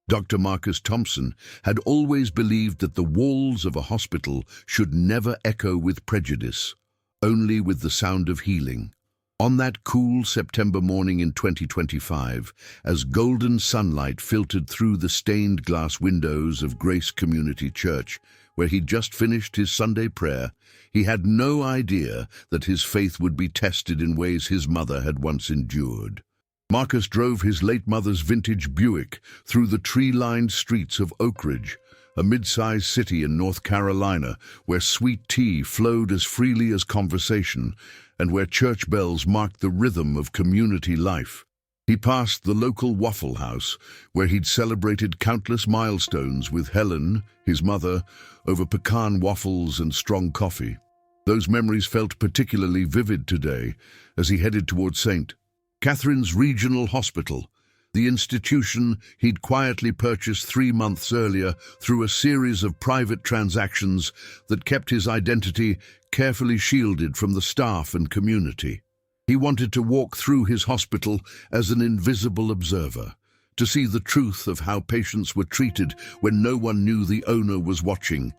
Dr. Marcus Thompson had always believed that the walls of a hospital should never echo with prejudice, only with the sound of healing. On that cool September morning in 2025, as golden sunlight filtered through the stained glass windows of Grace Community Church, where he'd just finished his Sunday prayer, he had no idea that his faith would be tested in ways his mother had once endured. Marcus drove his late mother's vintage Buick through the tree-lined streets of Oak Ridge, a mid-sized city in North Carolina where sweet tea flowed as freely as conversation and where church bells marked the rhythm of community life. He passed the local Waffle House, where he'd celebrated countless milestones with Helen, his mother, over pecan waffles and strong coffee. Those memories felt particularly vivid today as he headed towards St. Catherine's Regional Hospital, the institution he'd quietly purchased 3 months earlier through a series of private transactions that kept his identity carefully shielded from the staff and community. He wanted to walk through his hospital as an invisible observer, to see the truth of how patients were treated when no one knew the owner was watching.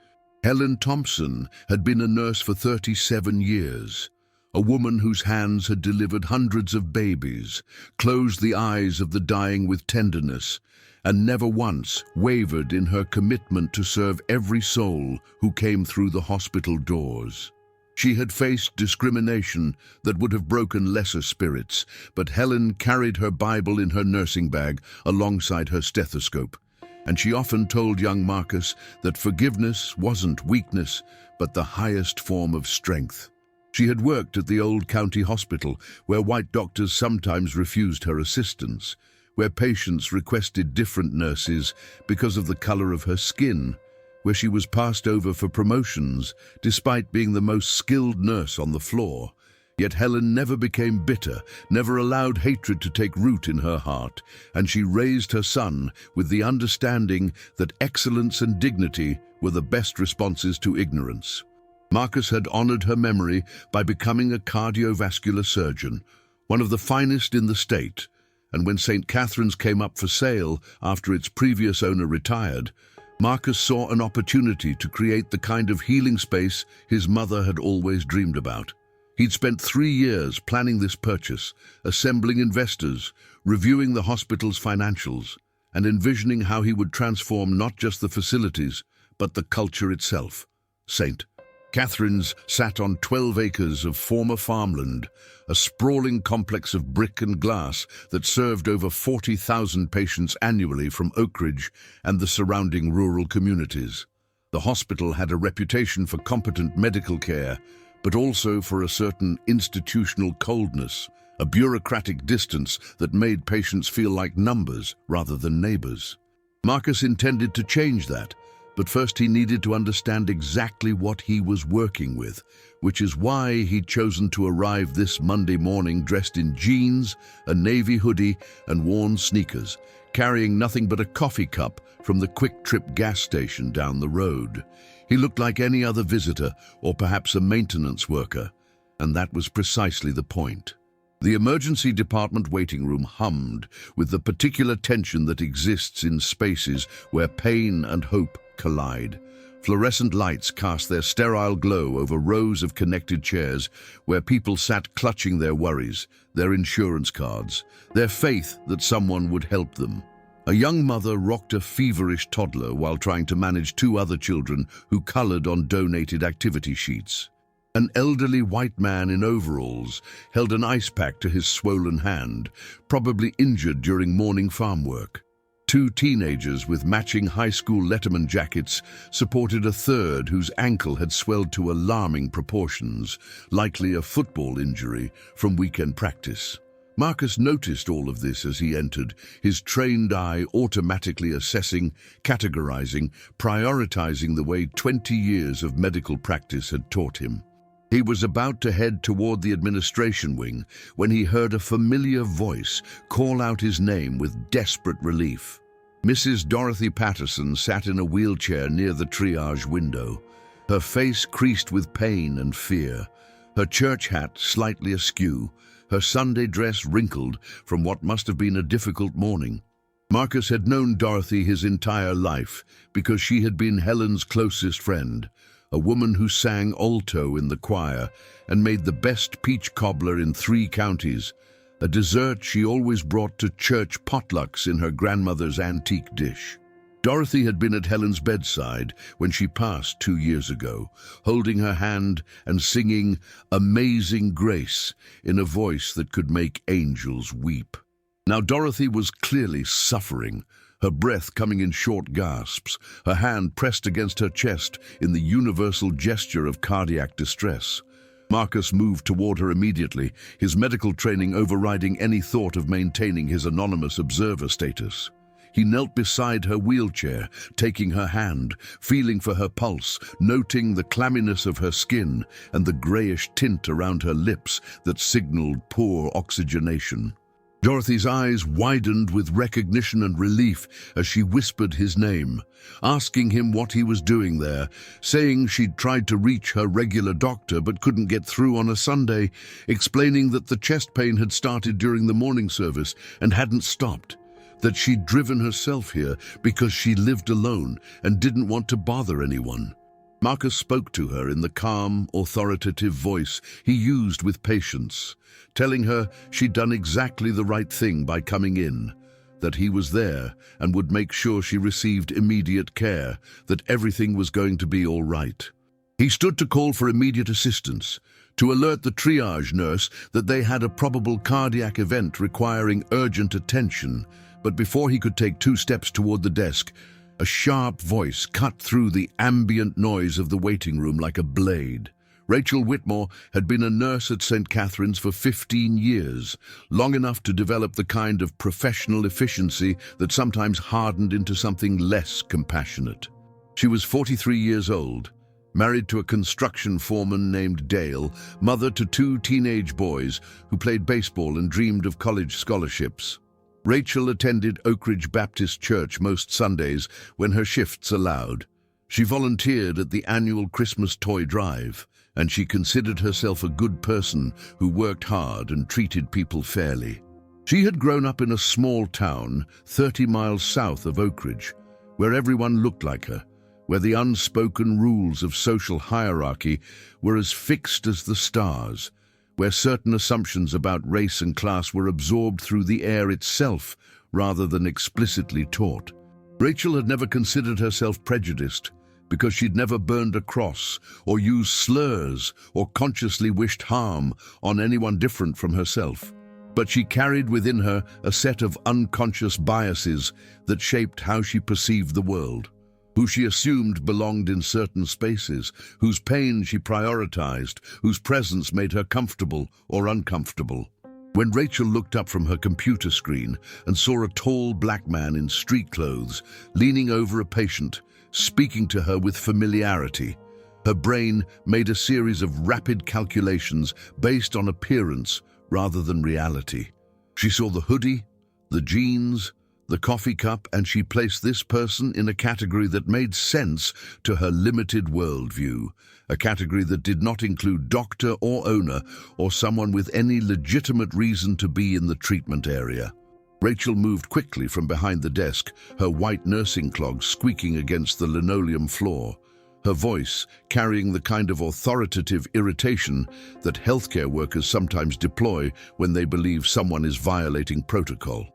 Helen Thompson had been a nurse for 37 years. A woman whose hands had delivered hundreds of babies, closed the eyes of the dying with tenderness, and never once wavered in her commitment to serve every soul who came through the hospital doors. She had faced discrimination that would have broken lesser spirits, but Helen carried her Bible in her nursing bag alongside her stethoscope, and she often told young Marcus that forgiveness wasn't weakness, but the highest form of strength. She had worked at the old county hospital, where white doctors sometimes refused her assistance, where patients requested different nurses because of the color of her skin, where she was passed over for promotions despite being the most skilled nurse on the floor. Yet Helen never became bitter, never allowed hatred to take root in her heart, and she raised her son with the understanding that excellence and dignity were the best responses to ignorance. Marcus had honored her memory by becoming a cardiovascular surgeon, one of the finest in the state, and when St. Catherine's came up for sale after its previous owner retired, Marcus saw an opportunity to create the kind of healing space his mother had always dreamed about. He'd spent 3 years planning this purchase, assembling investors, reviewing the hospital's financials, and envisioning how he would transform not just the facilities, but the culture itself. St. Catherine's sat on 12 acres of former farmland, a sprawling complex of brick and glass that served over 40,000 patients annually from Oak Ridge and the surrounding rural communities. The hospital had a reputation for competent medical care, but also for a certain institutional coldness, a bureaucratic distance that made patients feel like numbers rather than neighbors. Marcus intended to change that, but first he needed to understand exactly what he was working with, which is why he'd chosen to arrive this Monday morning dressed in jeans, a navy hoodie, and worn sneakers, carrying nothing but a coffee cup from the Quick Trip gas station down the road. He looked like any other visitor, or perhaps a maintenance worker, and that was precisely the point. The emergency department waiting room hummed with the particular tension that exists in spaces where pain and hope collide. Fluorescent lights cast their sterile glow over rows of connected chairs where people sat clutching their worries, their insurance cards, their faith that someone would help them. A young mother rocked a feverish toddler while trying to manage 2 other children who colored on donated activity sheets. An elderly white man in overalls held an ice pack to his swollen hand, probably injured during morning farm work. 2 teenagers with matching high school Letterman jackets supported a third whose ankle had swelled to alarming proportions, likely a football injury from weekend practice. Marcus noticed all of this as he entered, his trained eye automatically assessing, categorizing, prioritizing the way 20 years of medical practice had taught him. He was about to head toward the administration wing when he heard a familiar voice call out his name with desperate relief. Mrs. Dorothy Patterson sat in a wheelchair near the triage window, her face creased with pain and fear, her church hat slightly askew, her Sunday dress wrinkled from what must have been a difficult morning. Marcus had known Dorothy his entire life because she had been Helen's closest friend, a woman who sang alto in the choir and made the best peach cobbler in 3 counties, a dessert she always brought to church potlucks in her grandmother's antique dish. Dorothy had been at Helen's bedside when she passed 2 years ago, holding her hand and singing Amazing Grace in a voice that could make angels weep. Now Dorothy was clearly suffering, her breath coming in short gasps, her hand pressed against her chest in the universal gesture of cardiac distress. Marcus moved toward her immediately, his medical training overriding any thought of maintaining his anonymous observer status. He knelt beside her wheelchair, taking her hand, feeling for her pulse, noting the clamminess of her skin and the grayish tint around her lips that signaled poor oxygenation. Dorothy's eyes widened with recognition and relief as she whispered his name, asking him what he was doing there, saying she'd tried to reach her regular doctor but couldn't get through on a Sunday, explaining that the chest pain had started during the morning service and hadn't stopped, that she'd driven herself here because she lived alone and didn't want to bother anyone. Marcus spoke to her in the calm, authoritative voice he used with patience, telling her she'd done exactly the right thing by coming in, that he was there and would make sure she received immediate care, that everything was going to be all right. He stood to call for immediate assistance, to alert the triage nurse that they had a probable cardiac event requiring urgent attention, but before he could take 2 steps toward the desk, a sharp voice cut through the ambient noise of the waiting room like a blade. Rachel Whitmore had been a nurse at St. Catherine's for 15 years, long enough to develop the kind of professional efficiency that sometimes hardened into something less compassionate. She was 43 years old, married to a construction foreman named Dale, mother to 2 teenage boys who played baseball and dreamed of college scholarships. Rachel attended Oak Ridge Baptist Church most Sundays when her shifts allowed. She volunteered at the annual Christmas toy drive, and she considered herself a good person who worked hard and treated people fairly. She had grown up in a small town 30 miles south of Oak Ridge, where everyone looked like her, where the unspoken rules of social hierarchy were as fixed as the stars, where certain assumptions about race and class were absorbed through the air itself rather than explicitly taught. Rachel had never considered herself prejudiced because she'd never burned a cross or used slurs or consciously wished harm on anyone different from herself. But she carried within her a set of unconscious biases that shaped how she perceived the world, who she assumed belonged in certain spaces, whose pain she prioritized, whose presence made her comfortable or uncomfortable. When Rachel looked up from her computer screen and saw a tall black man in street clothes leaning over a patient, speaking to her with familiarity, her brain made a series of rapid calculations based on appearance rather than reality. She saw the hoodie, the jeans, the coffee cup, and she placed this person in a category that made sense to her limited worldview, a category that did not include doctor or owner or someone with any legitimate reason to be in the treatment area. Rachel moved quickly from behind the desk, her white nursing clogs squeaking against the linoleum floor, her voice carrying the kind of authoritative irritation that healthcare workers sometimes deploy when they believe someone is violating protocol.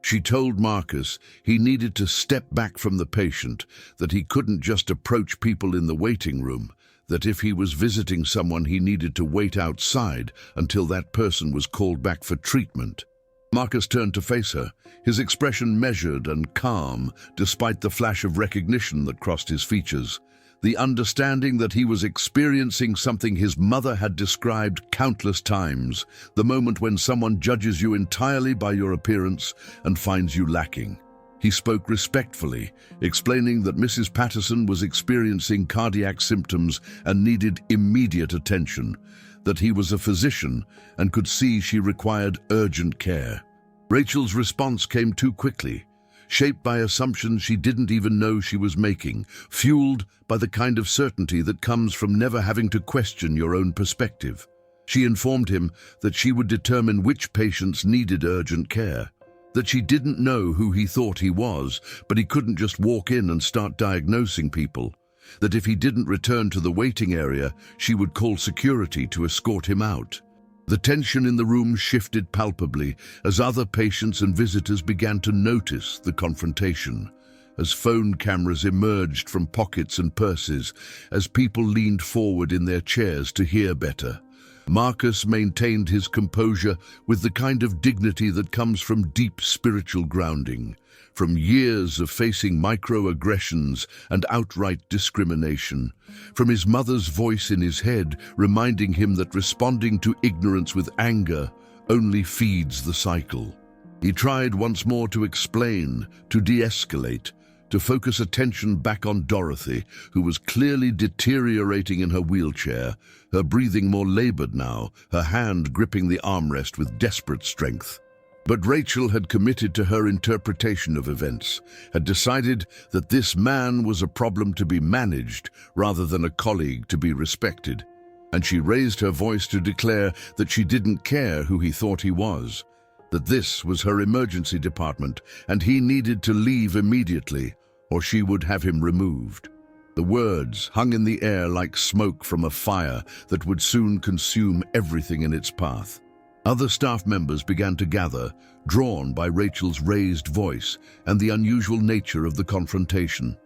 She told Marcus he needed to step back from the patient, that he couldn't just approach people in the waiting room, that if he was visiting someone he needed to wait outside until that person was called back for treatment. Marcus turned to face her, his expression measured and calm despite the flash of recognition that crossed his features, the understanding that he was experiencing something his mother had described countless times, the moment when someone judges you entirely by your appearance and finds you lacking. He spoke respectfully, explaining that Mrs. Patterson was experiencing cardiac symptoms and needed immediate attention, that he was a physician and could see she required urgent care. Rachel's response came too quickly, shaped by assumptions she didn't even know she was making, fueled by the kind of certainty that comes from never having to question your own perspective. She informed him that she would determine which patients needed urgent care, that she didn't know who he thought he was, but he couldn't just walk in and start diagnosing people, that if he didn't return to the waiting area, she would call security to escort him out. The tension in the room shifted palpably as other patients and visitors began to notice the confrontation, as phone cameras emerged from pockets and purses, as people leaned forward in their chairs to hear better. Marcus maintained his composure with the kind of dignity that comes from deep spiritual grounding, from years of facing microaggressions and outright discrimination, from his mother's voice in his head reminding him that responding to ignorance with anger only feeds the cycle. He tried once more to explain, to de-escalate, to focus attention back on Dorothy, who was clearly deteriorating in her wheelchair, her breathing more labored now, her hand gripping the armrest with desperate strength. But Rachel had committed to her interpretation of events, had decided that this man was a problem to be managed rather than a colleague to be respected. And she raised her voice to declare that she didn't care who he thought he was, that this was her emergency department and he needed to leave immediately or she would have him removed. The words hung in the air like smoke from a fire that would soon consume everything in its path. Other staff members began to gather, drawn by Rachel's raised voice and the unusual nature of the confrontation.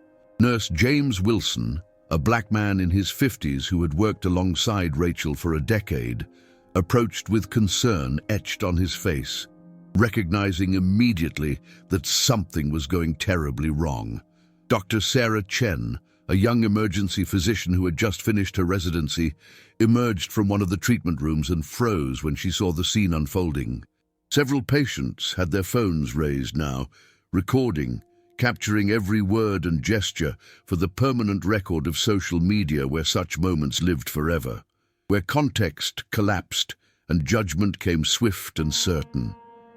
Nurse James Wilson, a black man in his 50s who had worked alongside Rachel for a decade, approached with concern etched on his face, recognizing immediately that something was going terribly wrong. Dr. Sarah Chen, a young emergency physician who had just finished her residency, emerged from one of the treatment rooms and froze when she saw the scene unfolding. Several patients had their phones raised now, recording, capturing every word and gesture for the permanent record of social media where such moments lived forever, where context collapsed and judgment came swift and certain.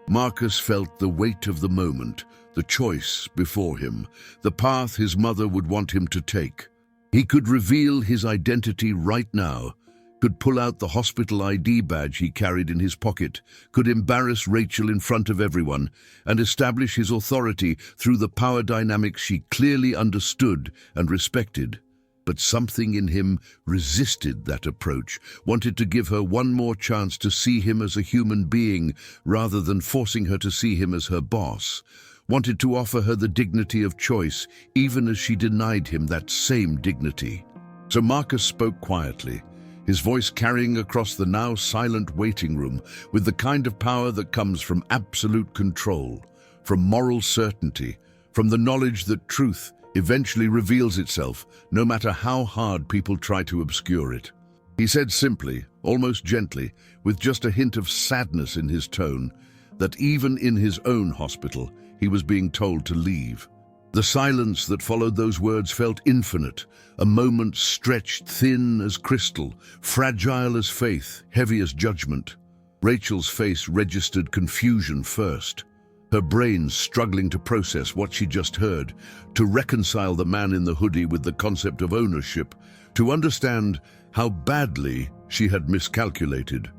Marcus felt the weight of the moment, the choice before him, the path his mother would want him to take. He could reveal his identity right now, could pull out the hospital ID badge he carried in his pocket, could embarrass Rachel in front of everyone, and establish his authority through the power dynamics she clearly understood and respected. But something in him resisted that approach, wanted to give her one more chance to see him as a human being rather than forcing her to see him as her boss, wanted to offer her the dignity of choice even as she denied him that same dignity. So Marcus spoke quietly, his voice carrying across the now silent waiting room with the kind of power that comes from absolute control, from moral certainty, from the knowledge that truth eventually reveals itself, no matter how hard people try to obscure it. He said simply, almost gently, with just a hint of sadness in his tone, that even in his own hospital, he was being told to leave. The silence that followed those words felt infinite, a moment stretched thin as crystal, fragile as faith, heavy as judgment. Rachel's face registered confusion first, her brain struggling to process what she just heard, to reconcile the man in the hoodie with the concept of ownership, to understand how badly she had miscalculated.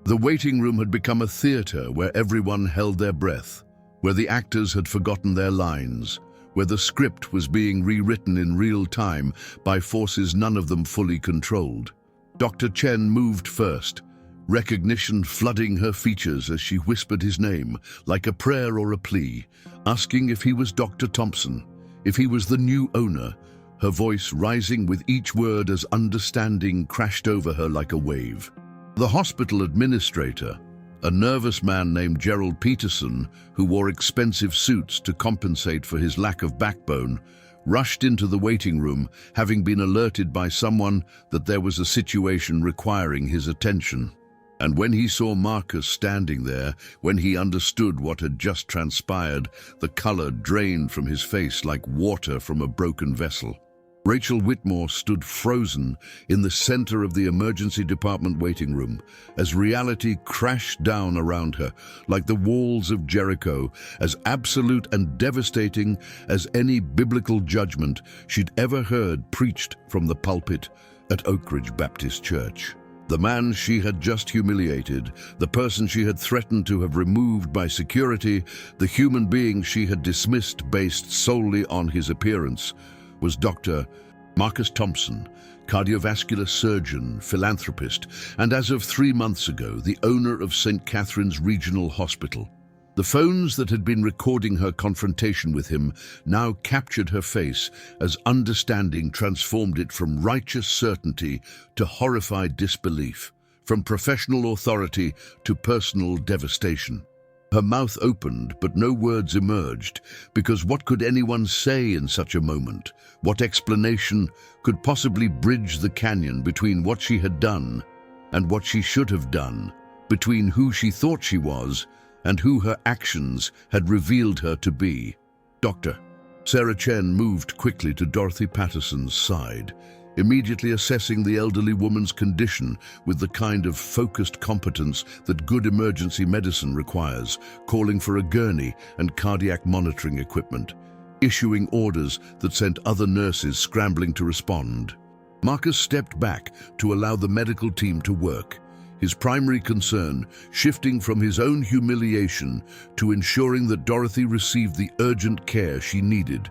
The waiting room had become a theater where everyone held their breath, where the actors had forgotten their lines, where the script was being rewritten in real time by forces none of them fully controlled. Dr. Chen moved first, recognition flooding her features as she whispered his name, like a prayer or a plea, asking if he was Dr. Thompson, if he was the new owner, her voice rising with each word as understanding crashed over her like a wave. The hospital administrator, a nervous man named Gerald Peterson, who wore expensive suits to compensate for his lack of backbone, rushed into the waiting room, having been alerted by someone that there was a situation requiring his attention. And when he saw Marcus standing there, when he understood what had just transpired, the color drained from his face like water from a broken vessel. Rachel Whitmore stood frozen in the center of the emergency department waiting room as reality crashed down around her like the walls of Jericho, as absolute and devastating as any biblical judgment she'd ever heard preached from the pulpit at Oak Ridge Baptist Church. The man she had just humiliated, the person she had threatened to have removed by security, the human being she had dismissed based solely on his appearance, was Dr. Marcus Thompson, cardiovascular surgeon, philanthropist, and as of 3 months ago, the owner of St. Catherine's Regional Hospital. The phones that had been recording her confrontation with him now captured her face as understanding transformed it from righteous certainty to horrified disbelief, from professional authority to personal devastation. Her mouth opened, but no words emerged, because what could anyone say in such a moment? What explanation could possibly bridge the canyon between what she had done and what she should have done, between who she thought she was and who her actions had revealed her to be? Doctor. Sarah Chen moved quickly to Dorothy Patterson's side, immediately assessing the elderly woman's condition with the kind of focused competence that good emergency medicine requires, calling for a gurney and cardiac monitoring equipment, issuing orders that sent other nurses scrambling to respond. Marcus stepped back to allow the medical team to work, his primary concern shifting from his own humiliation to ensuring that Dorothy received the urgent care she needed.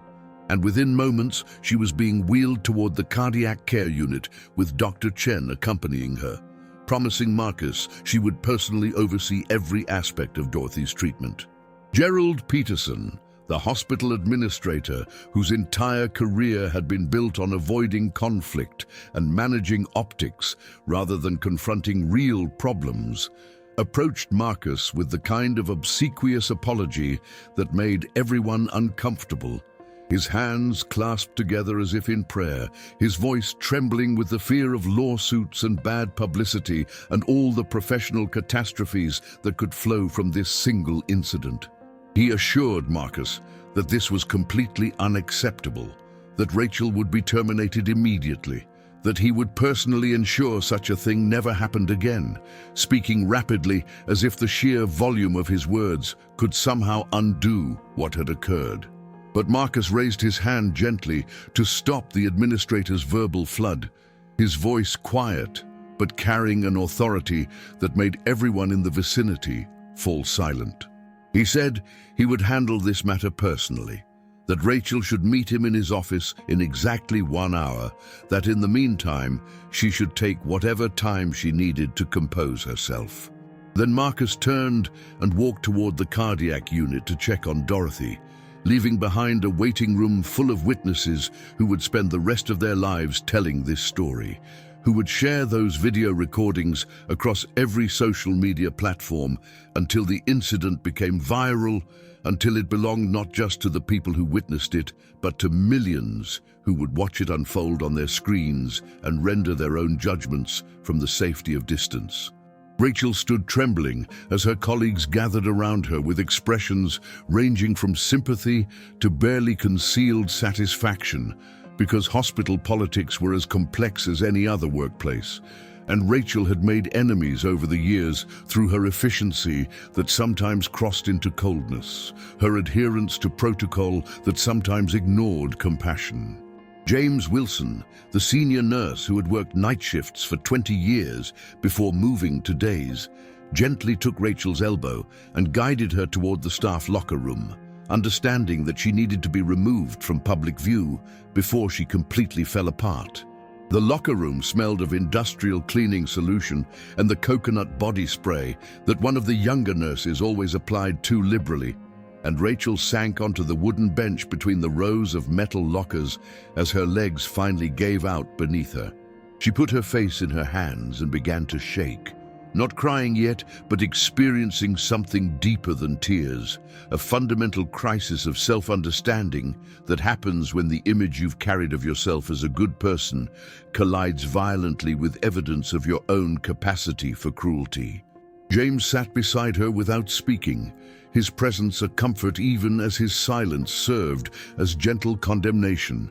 And within moments, she was being wheeled toward the cardiac care unit with Dr. Chen accompanying her, promising Marcus she would personally oversee every aspect of Dorothy's treatment. Gerald Peterson, the hospital administrator whose entire career had been built on avoiding conflict and managing optics rather than confronting real problems, approached Marcus with the kind of obsequious apology that made everyone uncomfortable. His hands clasped together as if in prayer, his voice trembling with the fear of lawsuits and bad publicity and all the professional catastrophes that could flow from this single incident. He assured Marcus that this was completely unacceptable, that Rachel would be terminated immediately, that he would personally ensure such a thing never happened again, speaking rapidly as if the sheer volume of his words could somehow undo what had occurred. But Marcus raised his hand gently to stop the administrator's verbal flood, his voice quiet, but carrying an authority that made everyone in the vicinity fall silent. He said he would handle this matter personally, that Rachel should meet him in his office in exactly 1 hour, that in the meantime she should take whatever time she needed to compose herself. Then Marcus turned and walked toward the cardiac unit to check on Dorothy, leaving behind a waiting room full of witnesses who would spend the rest of their lives telling this story, who would share those video recordings across every social media platform until the incident became viral, until it belonged not just to the people who witnessed it, but to millions who would watch it unfold on their screens and render their own judgments from the safety of distance. Rachel stood trembling as her colleagues gathered around her with expressions ranging from sympathy to barely concealed satisfaction, because hospital politics were as complex as any other workplace, and Rachel had made enemies over the years through her efficiency that sometimes crossed into coldness, her adherence to protocol that sometimes ignored compassion. James Wilson, the senior nurse who had worked night shifts for 20 years before moving to days, gently took Rachel's elbow and guided her toward the staff locker room, understanding that she needed to be removed from public view before she completely fell apart. The locker room smelled of industrial cleaning solution and the coconut body spray that one of the younger nurses always applied too liberally, and Rachel sank onto the wooden bench between the rows of metal lockers as her legs finally gave out beneath her. She put her face in her hands and began to shake, not crying yet, but experiencing something deeper than tears, a fundamental crisis of self-understanding that happens when the image you've carried of yourself as a good person collides violently with evidence of your own capacity for cruelty. James sat beside her without speaking, his presence a comfort even as his silence served as gentle condemnation,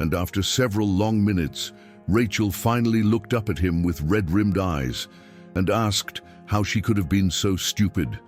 and after several long minutes, Rachel finally looked up at him with red-rimmed eyes and asked how she could have been so stupid,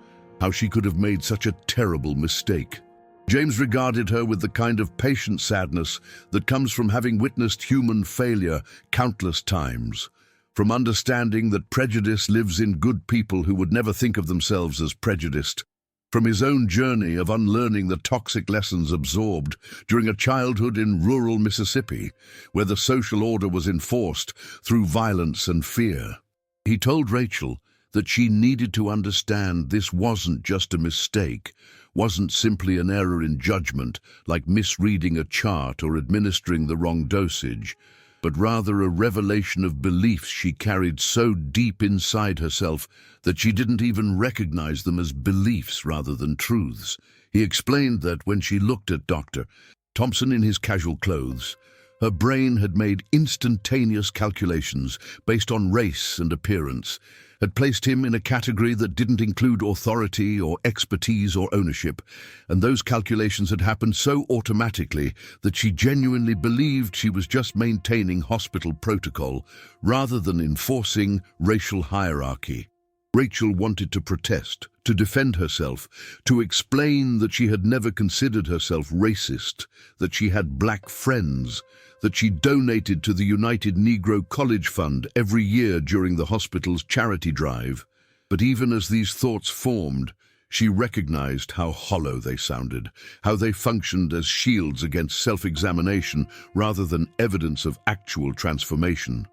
how she could have made such a terrible mistake. James regarded her with the kind of patient sadness that comes from having witnessed human failure countless times, from understanding that prejudice lives in good people who would never think of themselves as prejudiced, from his own journey of unlearning the toxic lessons absorbed during a childhood in rural Mississippi, where the social order was enforced through violence and fear. He told Rachel that she needed to understand this wasn't just a mistake, wasn't simply an error in judgment, like misreading a chart or administering the wrong dosage, but rather a revelation of beliefs she carried so deep inside herself that she didn't even recognize them as beliefs rather than truths. He explained that when she looked at Dr. Thompson in his casual clothes, her brain had made instantaneous calculations based on race and appearance, had placed him in a category that didn't include authority or expertise or ownership, and those calculations had happened so automatically that she genuinely believed she was just maintaining hospital protocol rather than enforcing racial hierarchy. Rachel wanted to protest, to defend herself, to explain that she had never considered herself racist, that she had black friends, that she donated to the United Negro College Fund every year during the hospital's charity drive. But even as these thoughts formed, she recognized how hollow they sounded, how they functioned as shields against self-examination rather than evidence of actual transformation.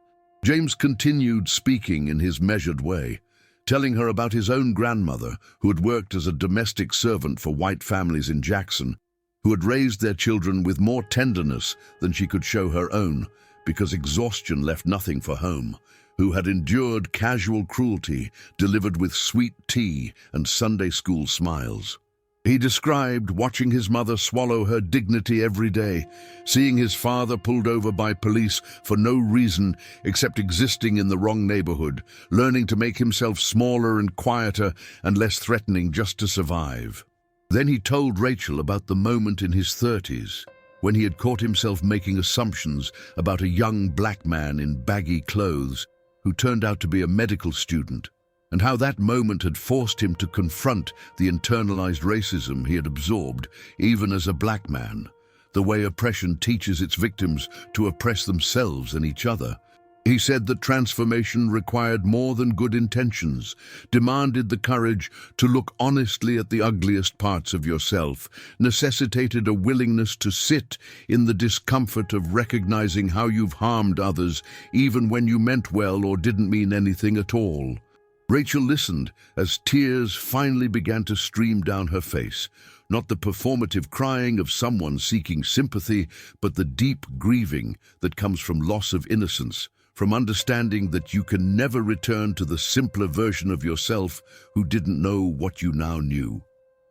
James continued speaking in his measured way, telling her about his own grandmother, who had worked as a domestic servant for white families in Jackson, who had raised their children with more tenderness than she could show her own, because exhaustion left nothing for home, who had endured casual cruelty delivered with sweet tea and Sunday school smiles. He described watching his mother swallow her dignity every day, seeing his father pulled over by police for no reason except existing in the wrong neighborhood, learning to make himself smaller and quieter and less threatening just to survive. Then he told Rachel about the moment in his 30s, when he had caught himself making assumptions about a young black man in baggy clothes who turned out to be a medical student, and how that moment had forced him to confront the internalized racism he had absorbed, even as a black man, the way oppression teaches its victims to oppress themselves and each other. He said that transformation required more than good intentions, demanded the courage to look honestly at the ugliest parts of yourself, necessitated a willingness to sit in the discomfort of recognizing how you've harmed others, even when you meant well or didn't mean anything at all. Rachel listened as tears finally began to stream down her face, not the performative crying of someone seeking sympathy, but the deep grieving that comes from loss of innocence, from understanding that you can never return to the simpler version of yourself who didn't know what you now knew.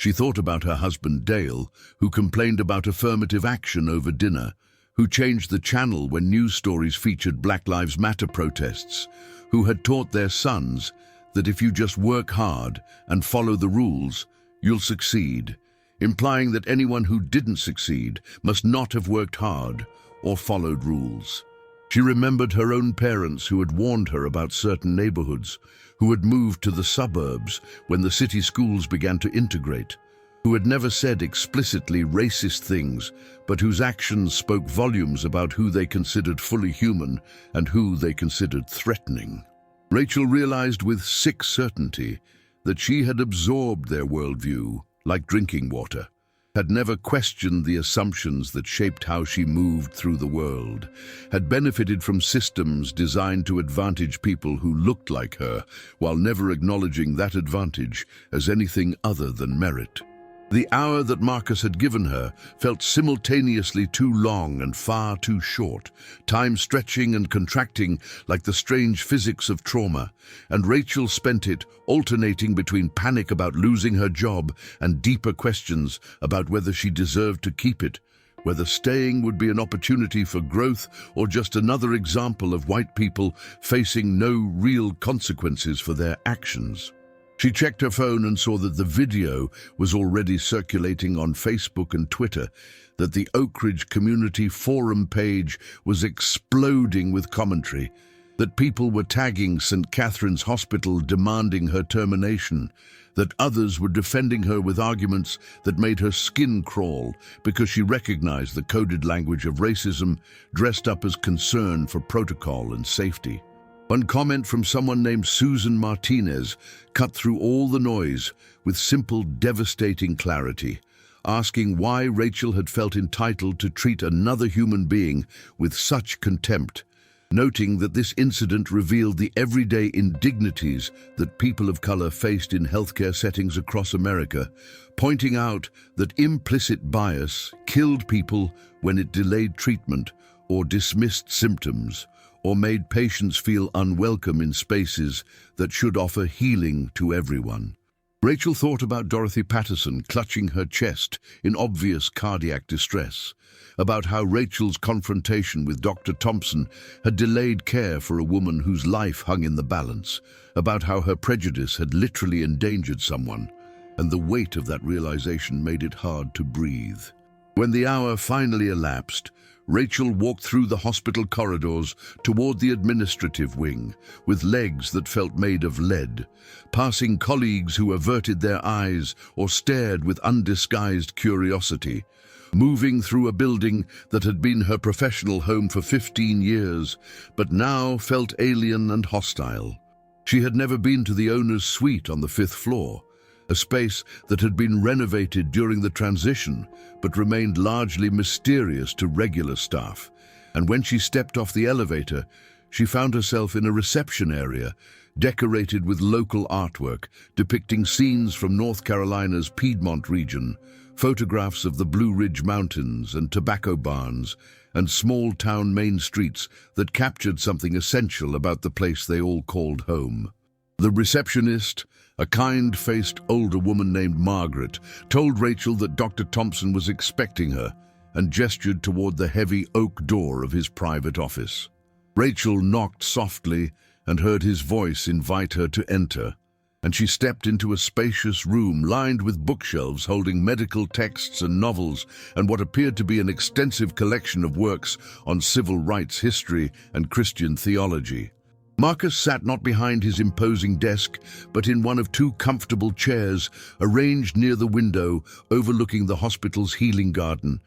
She thought about her husband Dale, who complained about affirmative action over dinner, who changed the channel when news stories featured Black Lives Matter protests, who had taught their sons that if you just work hard and follow the rules, you'll succeed, implying that anyone who didn't succeed must not have worked hard or followed rules. She remembered her own parents who had warned her about certain neighborhoods, who had moved to the suburbs when the city schools began to integrate, who had never said explicitly racist things, but whose actions spoke volumes about who they considered fully human and who they considered threatening. Rachel realized with sick certainty that she had absorbed their worldview like drinking water, had never questioned the assumptions that shaped how she moved through the world, had benefited from systems designed to advantage people who looked like her, while never acknowledging that advantage as anything other than merit. The hour that Marcus had given her felt simultaneously too long and far too short, time stretching and contracting like the strange physics of trauma, and Rachel spent it alternating between panic about losing her job and deeper questions about whether she deserved to keep it, whether staying would be an opportunity for growth or just another example of white people facing no real consequences for their actions. She checked her phone and saw that the video was already circulating on Facebook and Twitter, that the Oak Ridge Community Forum page was exploding with commentary, that people were tagging St. Catherine's Hospital demanding her termination, that others were defending her with arguments that made her skin crawl because she recognized the coded language of racism dressed up as concern for protocol and safety. One comment from someone named Susan Martinez cut through all the noise with simple, devastating clarity, asking why Rachel had felt entitled to treat another human being with such contempt, noting that this incident revealed the everyday indignities that people of color faced in healthcare settings across America, pointing out that implicit bias killed people when it delayed treatment or dismissed symptoms, or made patients feel unwelcome in spaces that should offer healing to everyone. Rachel thought about Dorothy Patterson clutching her chest in obvious cardiac distress, about how Rachel's confrontation with Dr. Thompson had delayed care for a woman whose life hung in the balance, about how her prejudice had literally endangered someone, and the weight of that realization made it hard to breathe. When the hour finally elapsed, Rachel walked through the hospital corridors toward the administrative wing, with legs that felt made of lead, passing colleagues who averted their eyes or stared with undisguised curiosity, moving through a building that had been her professional home for 15 years, but now felt alien and hostile. She had never been to the owner's suite on the 5th floor, a space that had been renovated during the transition but remained largely mysterious to regular staff. And when she stepped off the elevator, she found herself in a reception area decorated with local artwork depicting scenes from North Carolina's Piedmont region, photographs of the Blue Ridge Mountains and tobacco barns, and small-town main streets that captured something essential about the place they all called home. The receptionist, a kind-faced older woman named Margaret, told Rachel that Dr. Thompson was expecting her and gestured toward the heavy oak door of his private office. Rachel knocked softly and heard his voice invite her to enter, and she stepped into a spacious room lined with bookshelves holding medical texts and novels and what appeared to be an extensive collection of works on civil rights history and Christian theology. Marcus sat not behind his imposing desk, but in one of 2 comfortable chairs arranged near the window overlooking the hospital's healing garden,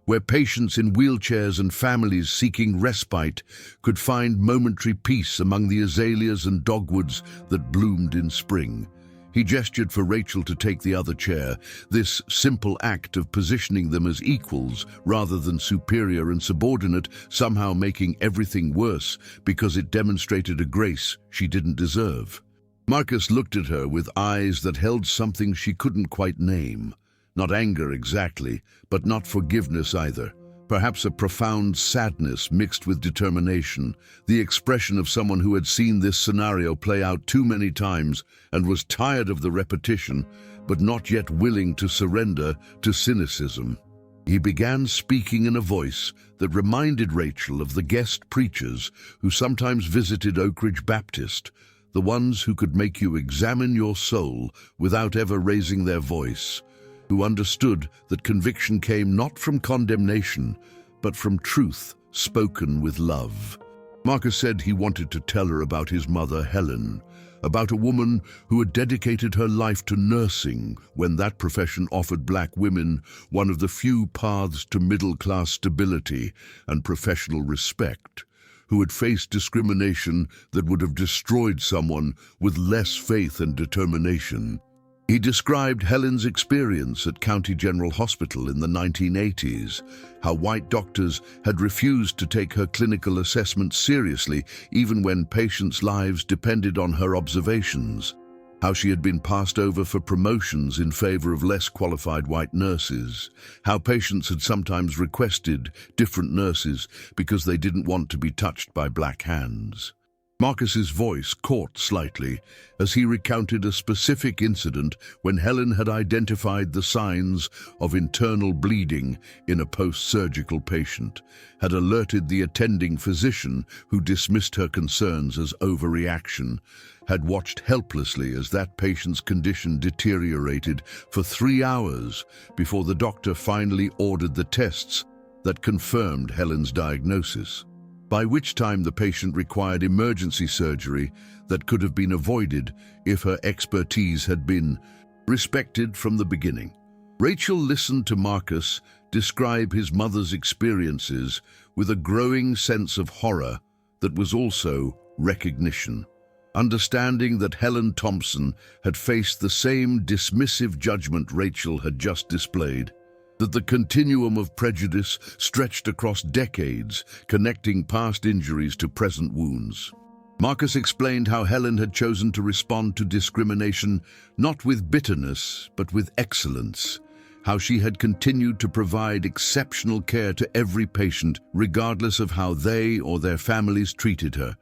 where patients in wheelchairs and families seeking respite could find momentary peace among the azaleas and dogwoods that bloomed in spring. He gestured for Rachel to take the other chair, this simple act of positioning them as equals rather than superior and subordinate somehow making everything worse because it demonstrated a grace she didn't deserve. Marcus looked at her with eyes that held something she couldn't quite name. Not anger exactly, but not forgiveness either. Perhaps a profound sadness mixed with determination, the expression of someone who had seen this scenario play out too many times and was tired of the repetition, but not yet willing to surrender to cynicism. He began speaking in a voice that reminded Rachel of the guest preachers who sometimes visited Oak Ridge Baptist, the ones who could make you examine your soul without ever raising their voice, who understood that conviction came not from condemnation, but from truth spoken with love. Marcus said he wanted to tell her about his mother, Helen, about a woman who had dedicated her life to nursing when that profession offered black women one of the few paths to middle-class stability and professional respect, who had faced discrimination that would have destroyed someone with less faith and determination. He described Helen's experience at County General Hospital in the 1980s, how white doctors had refused to take her clinical assessments seriously even when patients' lives depended on her observations, how she had been passed over for promotions in favor of less qualified white nurses, how patients had sometimes requested different nurses because they didn't want to be touched by black hands. Marcus's voice caught slightly as he recounted a specific incident when Helen had identified the signs of internal bleeding in a post-surgical patient, had alerted the attending physician who dismissed her concerns as overreaction, had watched helplessly as that patient's condition deteriorated for 3 hours before the doctor finally ordered the tests that confirmed Helen's diagnosis, by which time the patient required emergency surgery that could have been avoided if her expertise had been respected from the beginning. Rachel listened to Marcus describe his mother's experiences with a growing sense of horror that was also recognition. Understanding that Helen Thompson had faced the same dismissive judgment Rachel had just displayed, that the continuum of prejudice stretched across decades, connecting past injuries to present wounds. Marcus explained how Helen had chosen to respond to discrimination not with bitterness, but with excellence, how she had continued to provide exceptional care to every patient, regardless of how they or their families treated her,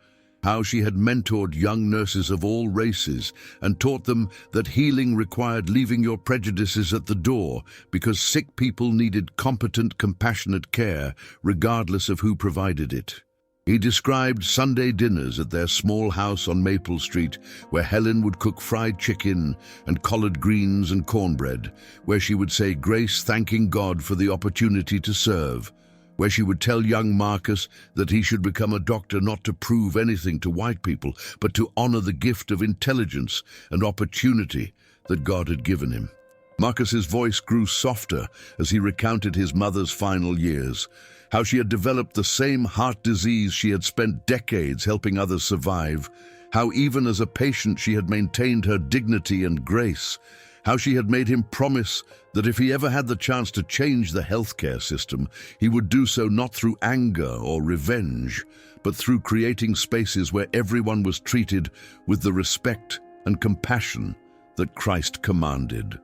how she had mentored young nurses of all races and taught them that healing required leaving your prejudices at the door because sick people needed competent, compassionate care, regardless of who provided it. He described Sunday dinners at their small house on Maple Street, where Helen would cook fried chicken and collard greens and cornbread, where she would say grace thanking God for the opportunity to serve, where she would tell young Marcus that he should become a doctor not to prove anything to white people, but to honor the gift of intelligence and opportunity that God had given him. Marcus's voice grew softer as he recounted his mother's final years, how she had developed the same heart disease she had spent decades helping others survive, how even as a patient she had maintained her dignity and grace, how she had made him promise that if he ever had the chance to change the healthcare system, he would do so not through anger or revenge, but through creating spaces where everyone was treated with the respect and compassion that Christ commanded.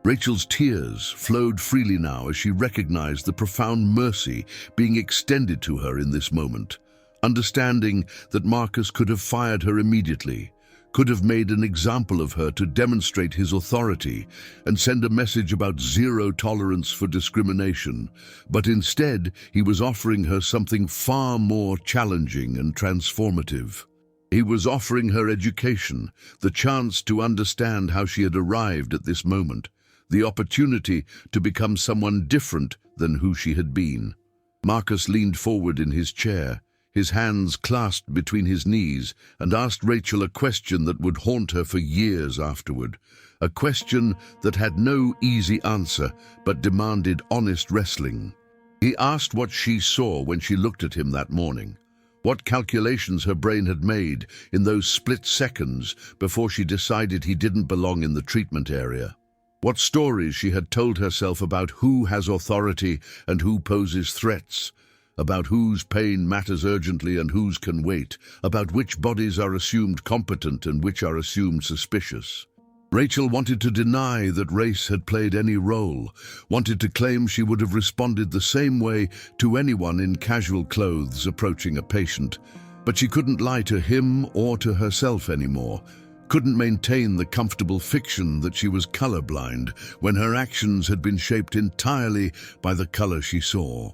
Rachel's tears flowed freely now as she recognized the profound mercy being extended to her in this moment, understanding that Marcus could have fired her immediately, could have made an example of her to demonstrate his authority and send a message about zero tolerance for discrimination, but instead he was offering her something far more challenging and transformative. He was offering her education, the chance to understand how she had arrived at this moment, the opportunity to become someone different than who she had been. Marcus leaned forward in his chair, his hands clasped between his knees, and asked Rachel a question that would haunt her for years afterward, a question that had no easy answer but demanded honest wrestling. He asked what she saw when she looked at him that morning, what calculations her brain had made in those split seconds before she decided he didn't belong in the treatment area. What stories she had told herself about who has authority and who poses threats, about whose pain matters urgently and whose can wait, about which bodies are assumed competent and which are assumed suspicious. Rachel wanted to deny that race had played any role, wanted to claim she would have responded the same way to anyone in casual clothes approaching a patient, but she couldn't lie to him or to herself anymore, couldn't maintain the comfortable fiction that she was colorblind when her actions had been shaped entirely by the color she saw.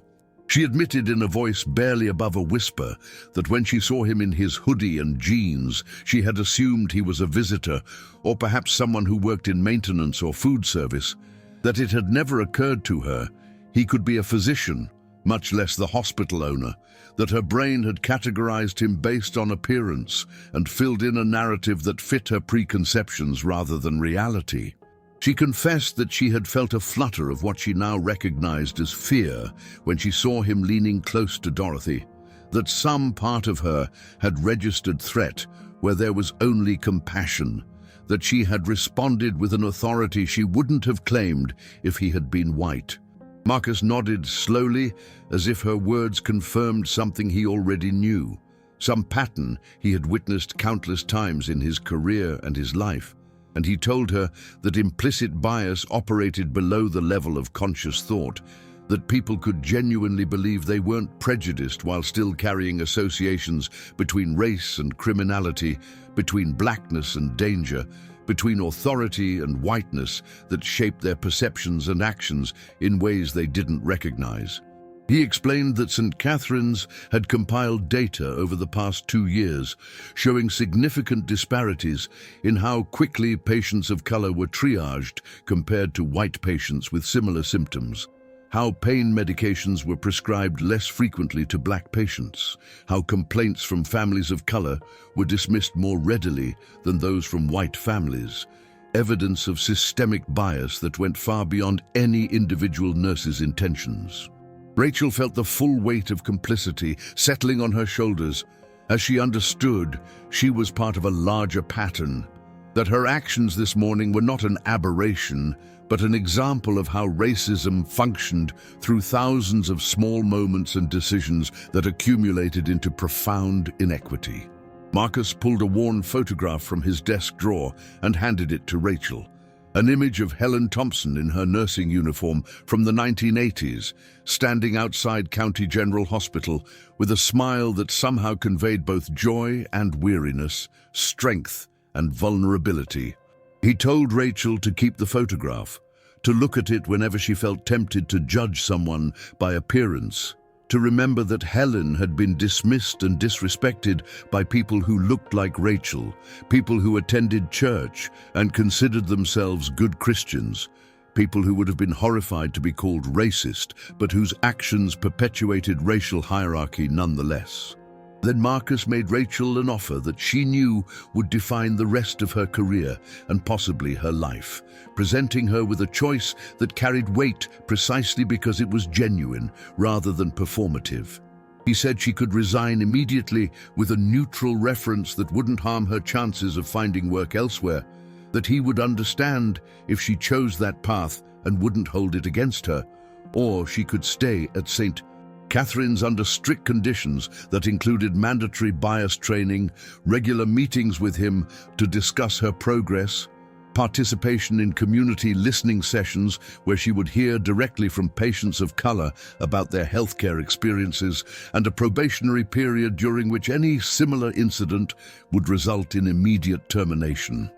She admitted in a voice barely above a whisper that when she saw him in his hoodie and jeans, she had assumed he was a visitor or perhaps someone who worked in maintenance or food service, that it had never occurred to her he could be a physician, much less the hospital owner, that her brain had categorized him based on appearance and filled in a narrative that fit her preconceptions rather than reality. She confessed that she had felt a flutter of what she now recognized as fear when she saw him leaning close to Dorothy, that some part of her had registered threat where there was only compassion, that she had responded with an authority she wouldn't have claimed if he had been white. Marcus nodded slowly, as if her words confirmed something he already knew, some pattern he had witnessed countless times in his career and his life, and he told her that implicit bias operated below the level of conscious thought, that people could genuinely believe they weren't prejudiced while still carrying associations between race and criminality, between blackness and danger, between authority and whiteness that shaped their perceptions and actions in ways they didn't recognize. He explained that St. Catherine's had compiled data over the past 2 years, showing significant disparities in how quickly patients of color were triaged compared to white patients with similar symptoms, how pain medications were prescribed less frequently to black patients, how complaints from families of color were dismissed more readily than those from white families, evidence of systemic bias that went far beyond any individual nurse's intentions. Rachel felt the full weight of complicity settling on her shoulders, As she understood, she was part of a larger pattern, that her actions this morning were not an aberration, but an example of how racism functioned through thousands of small moments and decisions that accumulated into profound inequity. Marcus pulled a worn photograph from his desk drawer and handed it to Rachel. An image of Helen Thompson in her nursing uniform from the 1980s, standing outside County General Hospital with a smile that somehow conveyed both joy and weariness, strength and vulnerability. He told Rachel to keep the photograph, to look at it whenever she felt tempted to judge someone by appearance, to remember that Helen had been dismissed and disrespected by people who looked like Rachel, people who attended church and considered themselves good Christians, people who would have been horrified to be called racist, but whose actions perpetuated racial hierarchy nonetheless. Then Marcus made Rachel an offer that she knew would define the rest of her career and possibly her life, presenting her with a choice that carried weight precisely because it was genuine rather than performative. He said she could resign immediately with a neutral reference that wouldn't harm her chances of finding work elsewhere, that he would understand if she chose that path and wouldn't hold it against her, or she could stay at St. Catherine's under strict conditions that included mandatory bias training, regular meetings with him to discuss her progress, participation in community listening sessions where she would hear directly from patients of color about their healthcare experiences, and a probationary period during which any similar incident would result in immediate termination.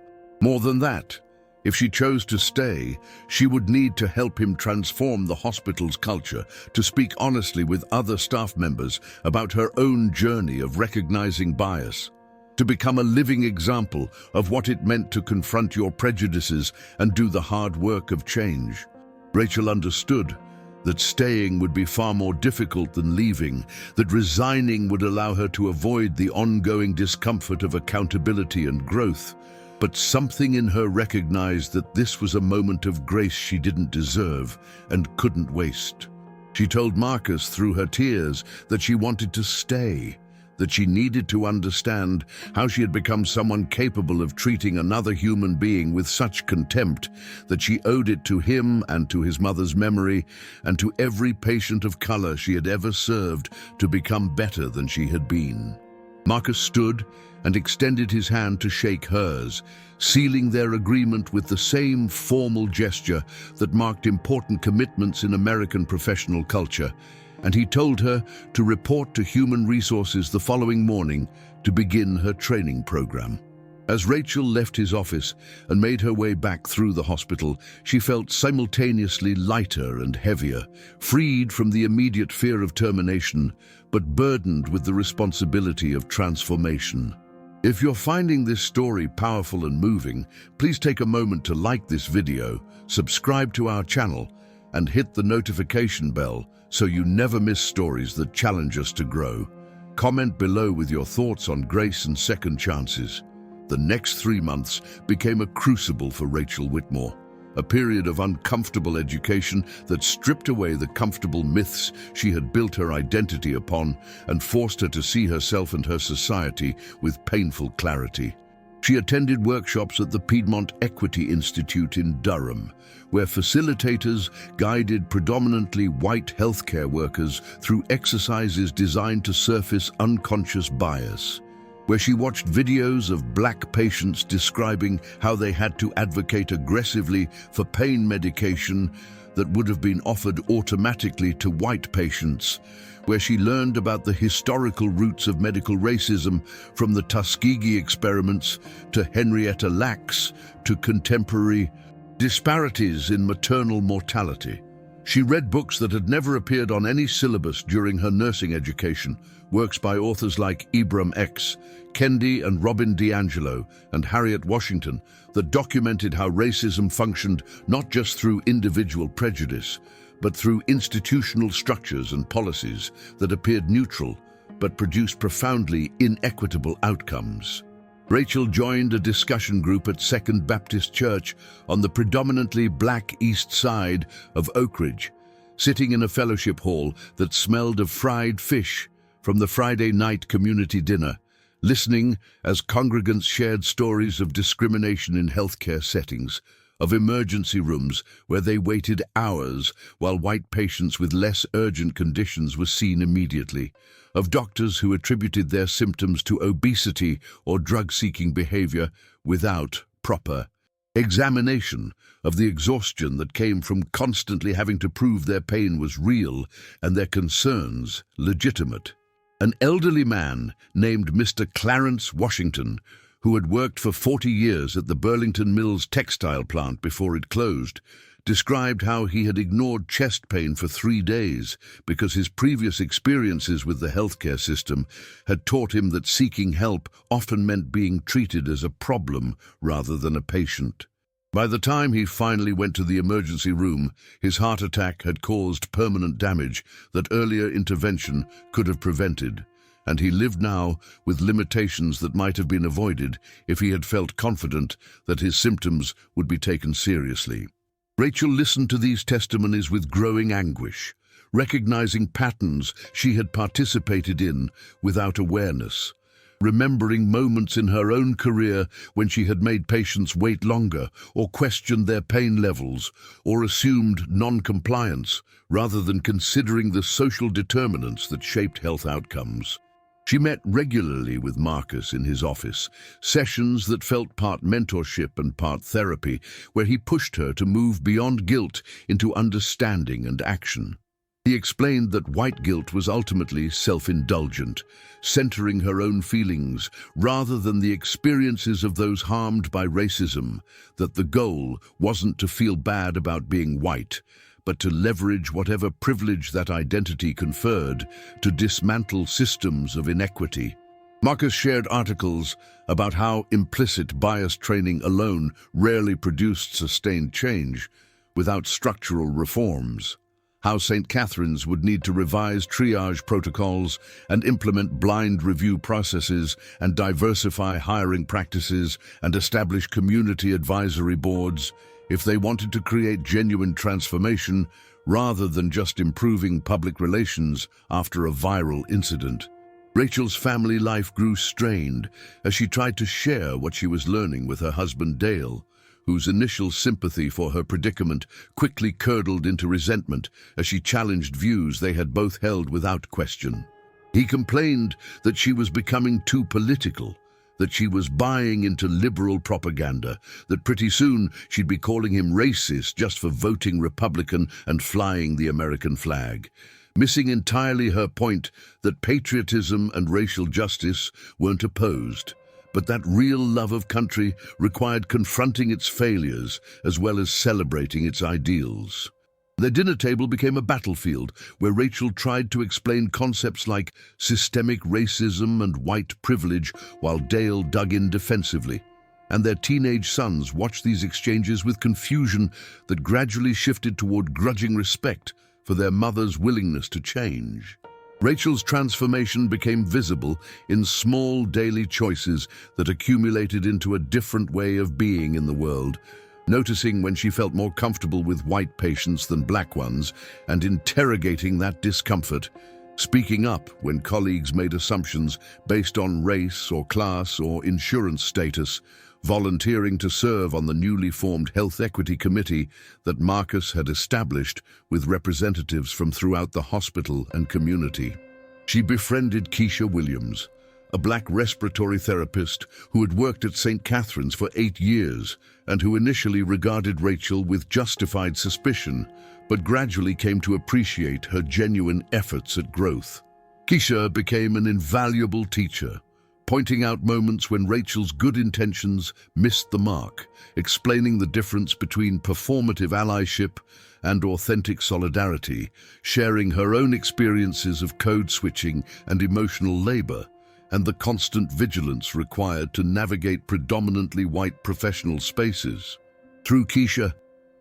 More than that, if she chose to stay, she would need to help him transform the hospital's culture, to speak honestly with other staff members about her own journey of recognizing bias, to become a living example of what it meant to confront your prejudices and do the hard work of change. Rachel understood that staying would be far more difficult than leaving, that resigning would allow her to avoid the ongoing discomfort of accountability and growth. But something in her recognized that this was a moment of grace she didn't deserve and couldn't waste. She told Marcus through her tears that she wanted to stay, that she needed to understand how she had become someone capable of treating another human being with such contempt, that she owed it to him and to his mother's memory and to every patient of color she had ever served to become better than she had been. Marcus stood and extended his hand to shake hers, sealing their agreement with the same formal gesture that marked important commitments in American professional culture, and he told her to report to Human Resources the following morning to begin her training program. As Rachel left his office and made her way back through the hospital, she felt simultaneously lighter and heavier, freed from the immediate fear of termination, but burdened with the responsibility of transformation. If you're finding this story powerful and moving, please take a moment to like this video, subscribe to our channel, and hit the notification bell so you never miss stories that challenge us to grow. Comment below with your thoughts on grace and second chances. The next 3 months became a crucible for Rachel Whitmore, a period of uncomfortable education that stripped away the comfortable myths she had built her identity upon and forced her to see herself and her society with painful clarity. She attended workshops at the Piedmont Equity Institute in Durham, where facilitators guided predominantly white healthcare workers through exercises designed to surface unconscious bias, where she watched videos of Black patients describing how they had to advocate aggressively for pain medication that would have been offered automatically to white patients, where she learned about the historical roots of medical racism, from the Tuskegee experiments to Henrietta Lacks to contemporary disparities in maternal mortality. She read books that had never appeared on any syllabus during her nursing education, works by authors like Ibram X. Kendi and Robin DiAngelo and Harriet Washington that documented how racism functioned not just through individual prejudice, but through institutional structures and policies that appeared neutral but produced profoundly inequitable outcomes. Rachel joined a discussion group at Second Baptist Church on the predominantly Black East Side of Oak Ridge, sitting in a fellowship hall that smelled of fried fish from the Friday night community dinner, listening as congregants shared stories of discrimination in healthcare settings, of emergency rooms where they waited hours while white patients with less urgent conditions were seen immediately, of doctors who attributed their symptoms to obesity or drug-seeking behavior without proper examination, of the exhaustion that came from constantly having to prove their pain was real and their concerns legitimate. An elderly man named Mr. Clarence Washington, who had worked for 40 years at the Burlington Mills textile plant before it closed, described how he had ignored chest pain for 3 days because his previous experiences with the healthcare system had taught him that seeking help often meant being treated as a problem rather than a patient. By the time he finally went to the emergency room, his heart attack had caused permanent damage that earlier intervention could have prevented, and he lived now with limitations that might have been avoided if he had felt confident that his symptoms would be taken seriously. Rachel listened to these testimonies with growing anguish, recognizing patterns she had participated in without awareness, remembering moments in her own career when she had made patients wait longer or questioned their pain levels or assumed non-compliance rather than considering the social determinants that shaped health outcomes. She met regularly with Marcus in his office, sessions that felt part mentorship and part therapy, where he pushed her to move beyond guilt into understanding and action. He explained that white guilt was ultimately self-indulgent, centering her own feelings rather than the experiences of those harmed by racism, that the goal wasn't to feel bad about being white, but to leverage whatever privilege that identity conferred to dismantle systems of inequity. Marcus shared articles about how implicit bias training alone rarely produced sustained change without structural reforms, how St. Catherine's would need to revise triage protocols and implement blind review processes and diversify hiring practices and establish community advisory boards if they wanted to create genuine transformation rather than just improving public relations after a viral incident. Rachel's family life grew strained as she tried to share what she was learning with her husband Dale, whose initial sympathy for her predicament quickly curdled into resentment as she challenged views they had both held without question. He complained that she was becoming too political, that she was buying into liberal propaganda, that pretty soon she'd be calling him racist just for voting Republican and flying the American flag, missing entirely her point that patriotism and racial justice weren't opposed, but that real love of country required confronting its failures as well as celebrating its ideals. Their dinner table became a battlefield where Rachel tried to explain concepts like systemic racism and white privilege while Dale dug in defensively. And their teenage sons watched these exchanges with confusion that gradually shifted toward grudging respect for their mother's willingness to change. Rachel's transformation became visible in small daily choices that accumulated into a different way of being in the world, noticing when she felt more comfortable with white patients than black ones and interrogating that discomfort, speaking up when colleagues made assumptions based on race or class or insurance status, volunteering to serve on the newly formed Health Equity Committee that Marcus had established with representatives from throughout the hospital and community. She befriended Keisha Williams, a black respiratory therapist who had worked at St. Catherine's for 8 years and who initially regarded Rachel with justified suspicion, but gradually came to appreciate her genuine efforts at growth. Keisha became an invaluable teacher, pointing out moments when Rachel's good intentions missed the mark, explaining the difference between performative allyship and authentic solidarity, sharing her own experiences of code switching and emotional labor, and the constant vigilance required to navigate predominantly white professional spaces. Through Keisha,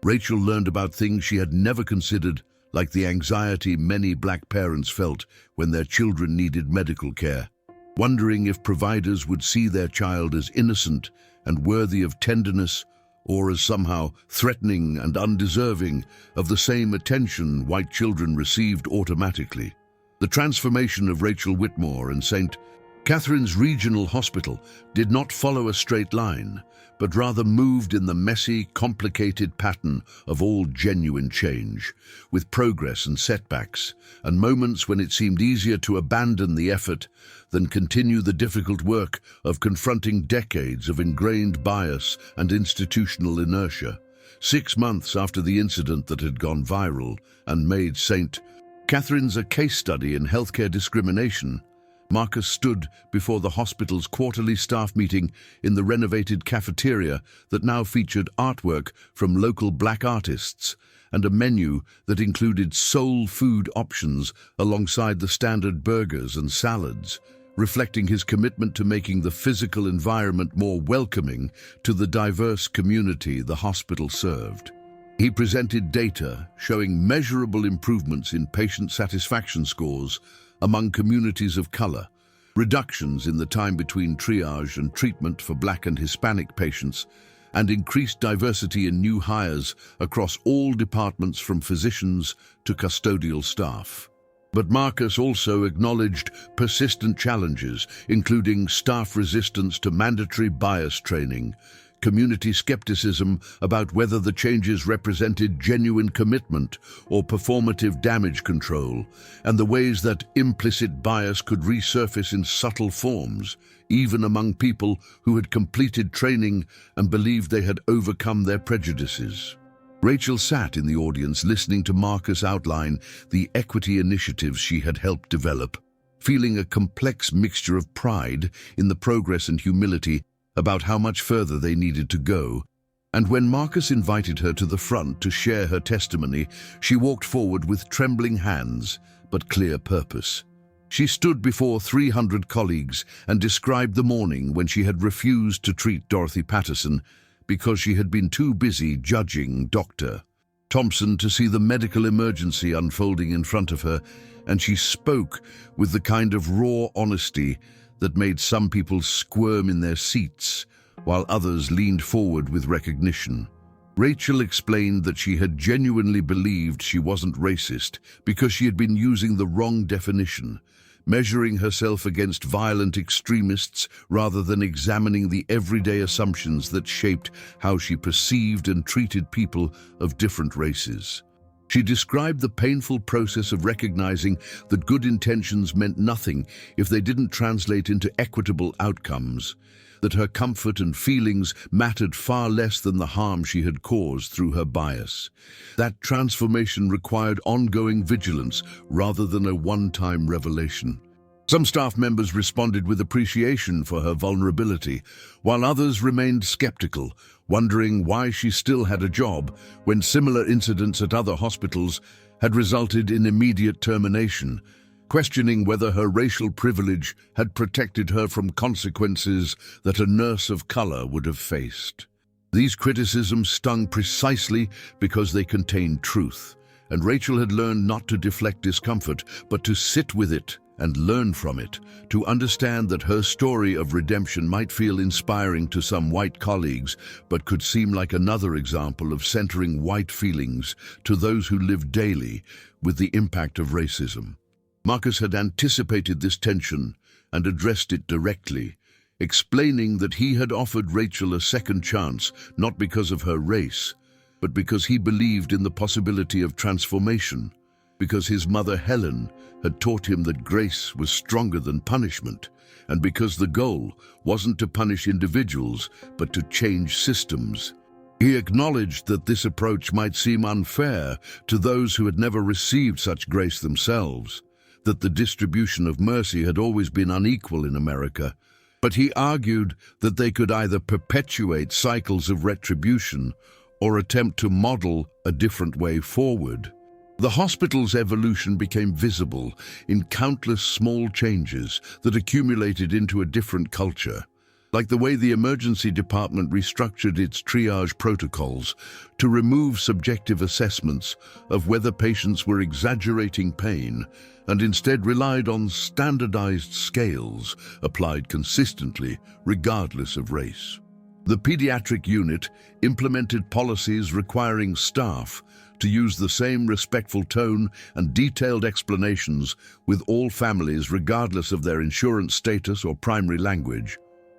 Rachel learned about things she had never considered, like the anxiety many black parents felt when their children needed medical care, wondering if providers would see their child as innocent and worthy of tenderness or as somehow threatening and undeserving of the same attention white children received automatically. The transformation of Rachel Whitmore and St. Catherine's Regional Hospital did not follow a straight line, but rather moved in the messy, complicated pattern of all genuine change, with progress and setbacks, and moments when it seemed easier to abandon the effort than continue the difficult work of confronting decades of ingrained bias and institutional inertia. 6 months after the incident that had gone viral and made St. Catherine's a case study in healthcare discrimination, Marcus stood before the hospital's quarterly staff meeting in the renovated cafeteria that now featured artwork from local black artists and a menu that included soul food options alongside the standard burgers and salads, reflecting his commitment to making the physical environment more welcoming to the diverse community the hospital served. He presented data showing measurable improvements in patient satisfaction scores among communities of color, reductions in the time between triage and treatment for Black and Hispanic patients, and increased diversity in new hires across all departments from physicians to custodial staff. But Marcus also acknowledged persistent challenges, including staff resistance to mandatory bias training, community skepticism about whether the changes represented genuine commitment or performative damage control, and the ways that implicit bias could resurface in subtle forms, even among people who had completed training and believed they had overcome their prejudices. Rachel sat in the audience listening to Marcus outline the equity initiatives she had helped develop, feeling a complex mixture of pride in the progress and humility about how much further they needed to go. And when Marcus invited her to the front to share her testimony, she walked forward with trembling hands but clear purpose. She stood before 300 colleagues and described the morning when she had refused to treat Dorothy Patterson because she had been too busy judging Dr. Thompson to see the medical emergency unfolding in front of her, and she spoke with the kind of raw honesty that made some people squirm in their seats, while others leaned forward with recognition. Rachel explained that she had genuinely believed she wasn't racist because she had been using the wrong definition, measuring herself against violent extremists rather than examining the everyday assumptions that shaped how she perceived and treated people of different races. She described the painful process of recognizing that good intentions meant nothing if they didn't translate into equitable outcomes, that her comfort and feelings mattered far less than the harm she had caused through her bias. That transformation required ongoing vigilance rather than a one-time revelation. Some staff members responded with appreciation for her vulnerability, while others remained skeptical, wondering why she still had a job when similar incidents at other hospitals had resulted in immediate termination, questioning whether her racial privilege had protected her from consequences that a nurse of color would have faced. These criticisms stung precisely because they contained truth, and Rachel had learned not to deflect discomfort, but to sit with it and learn from it, to understand that her story of redemption might feel inspiring to some white colleagues, but could seem like another example of centering white feelings to those who live daily with the impact of racism. Marcus had anticipated this tension and addressed it directly, explaining that he had offered Rachel a second chance not because of her race, but because he believed in the possibility of transformation, because his mother Helen had taught him that grace was stronger than punishment, and because the goal wasn't to punish individuals, but to change systems. He acknowledged that this approach might seem unfair to those who had never received such grace themselves, that the distribution of mercy had always been unequal in America, but he argued that they could either perpetuate cycles of retribution or attempt to model a different way forward. The hospital's evolution became visible in countless small changes that accumulated into a different culture, like the way the emergency department restructured its triage protocols to remove subjective assessments of whether patients were exaggerating pain and instead relied on standardized scales applied consistently, regardless of race. The pediatric unit implemented policies requiring staff to use the same respectful tone and detailed explanations with all families regardless of their insurance status or primary language.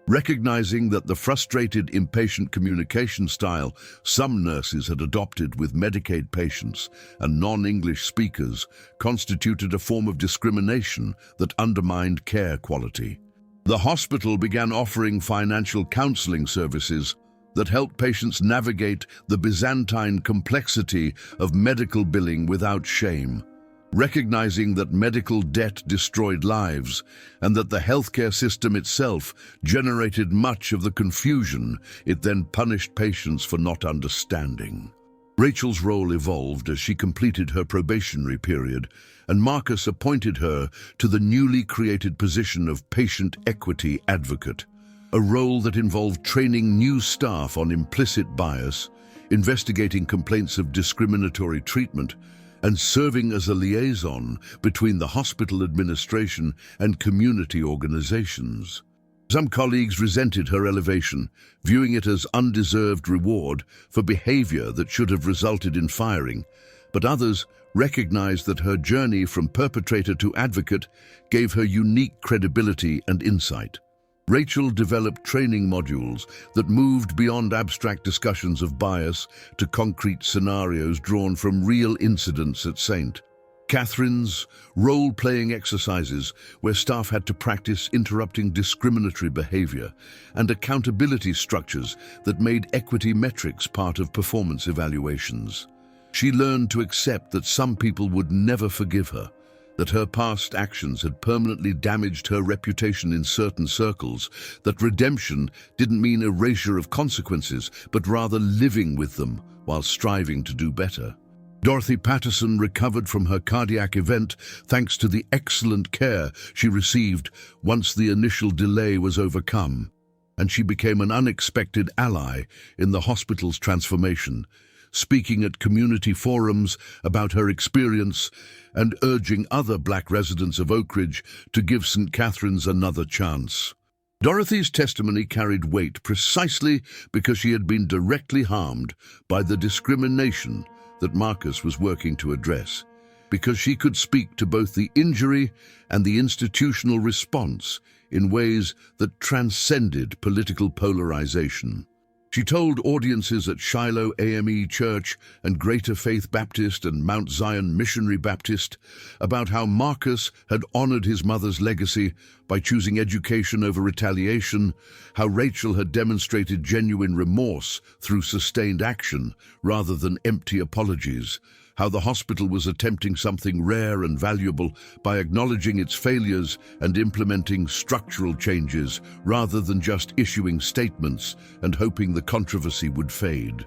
Recognizing that the frustrated, impatient communication style some nurses had adopted with Medicaid patients and non-English speakers constituted a form of discrimination that undermined care quality. The hospital began offering financial counseling services that helped patients navigate the Byzantine complexity of medical billing without shame. Recognizing that medical debt destroyed lives and that the healthcare system itself generated much of the confusion, it then punished patients for not understanding. Rachel's role evolved as she completed her probationary period, and Marcus appointed her to the newly created position of patient equity advocate, a role that involved training new staff on implicit bias, investigating complaints of discriminatory treatment, and serving as a liaison between the hospital administration and community organizations. Some colleagues resented her elevation, viewing it as undeserved reward for behavior that should have resulted in firing, but others recognized that her journey from perpetrator to advocate gave her unique credibility and insight. Rachel developed training modules that moved beyond abstract discussions of bias to concrete scenarios drawn from real incidents at St. Catherine's, role-playing exercises where staff had to practice interrupting discriminatory behavior, and accountability structures that made equity metrics part of performance evaluations. She learned to accept that some people would never forgive her, that her past actions had permanently damaged her reputation in certain circles, that redemption didn't mean erasure of consequences, but rather living with them while striving to do better. Dorothy Patterson recovered from her cardiac event thanks to the excellent care she received once the initial delay was overcome, and she became an unexpected ally in the hospital's transformation, speaking at community forums about her experience and urging other Black residents of Oak Ridge to give St. Catherine's another chance. Dorothy's testimony carried weight precisely because she had been directly harmed by the discrimination that Marcus was working to address, because she could speak to both the injury and the institutional response in ways that transcended political polarization. She told audiences at Shiloh AME Church and Greater Faith Baptist and Mount Zion Missionary Baptist about how Marcus had honored his mother's legacy by choosing education over retaliation, how Rachel had demonstrated genuine remorse through sustained action rather than empty apologies, how the hospital was attempting something rare and valuable by acknowledging its failures and implementing structural changes rather than just issuing statements and hoping the controversy would fade.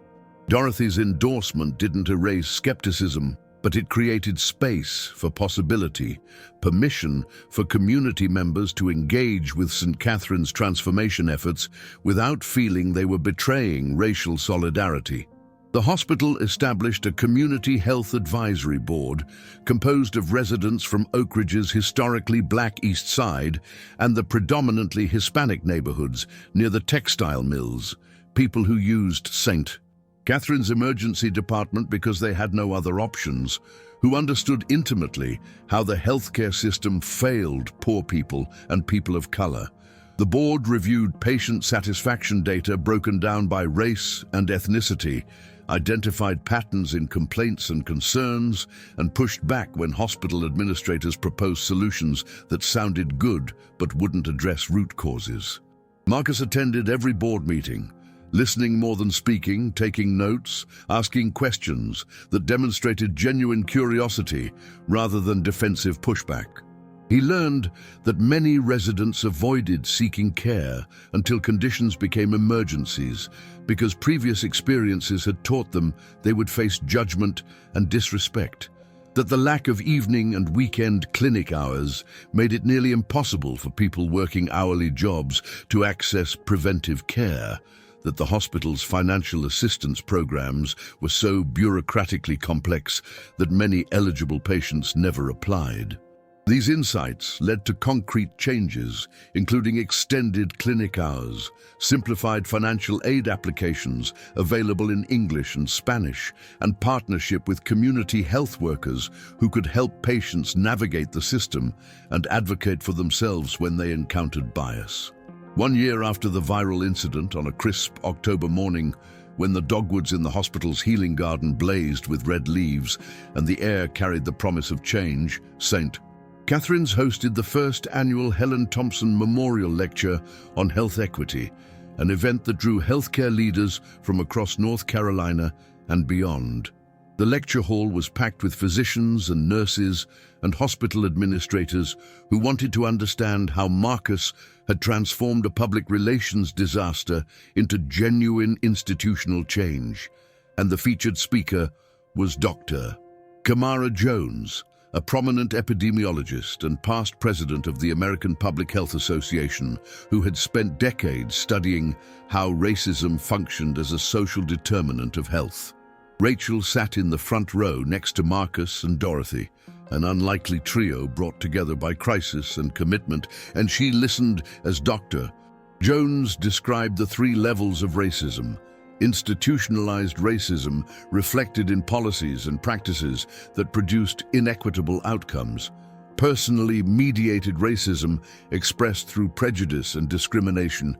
Dorothy's endorsement didn't erase skepticism, but it created space for possibility, permission for community members to engage with St. Catherine's transformation efforts without feeling they were betraying racial solidarity. The hospital established a community health advisory board composed of residents from Oak Ridge's historically Black East Side and the predominantly Hispanic neighborhoods near the textile mills, people who used St. Catherine's emergency department because they had no other options, who understood intimately how the healthcare system failed poor people and people of color. The board reviewed patient satisfaction data broken down by race and ethnicity, identified patterns in complaints and concerns, and pushed back when hospital administrators proposed solutions that sounded good but wouldn't address root causes. Marcus attended every board meeting, listening more than speaking, taking notes, asking questions that demonstrated genuine curiosity rather than defensive pushback. He learned that many residents avoided seeking care until conditions became emergencies because previous experiences had taught them they would face judgment and disrespect, that the lack of evening and weekend clinic hours made it nearly impossible for people working hourly jobs to access preventive care, that the hospital's financial assistance programs were so bureaucratically complex that many eligible patients never applied. These insights led to concrete changes, including extended clinic hours, simplified financial aid applications available in English and Spanish, and partnership with community health workers who could help patients navigate the system and advocate for themselves when they encountered bias. 1 year after the viral incident, on a crisp October morning, when the dogwoods in the hospital's healing garden blazed with red leaves and the air carried the promise of change, St. Catherine's hosted the first annual Helen Thompson Memorial Lecture on Health Equity, an event that drew healthcare leaders from across North Carolina and beyond. The lecture hall was packed with physicians and nurses and hospital administrators who wanted to understand how Marcus had transformed a public relations disaster into genuine institutional change. And the featured speaker was Dr. Kamara Jones, a prominent epidemiologist and past president of the American Public Health Association, who had spent decades studying how racism functioned as a social determinant of health. Rachel sat in the front row next to Marcus and Dorothy, an unlikely trio brought together by crisis and commitment, and she listened as Dr. Jones described the 3 levels of racism: institutionalized racism reflected in policies and practices that produced inequitable outcomes, personally mediated racism expressed through prejudice and discrimination,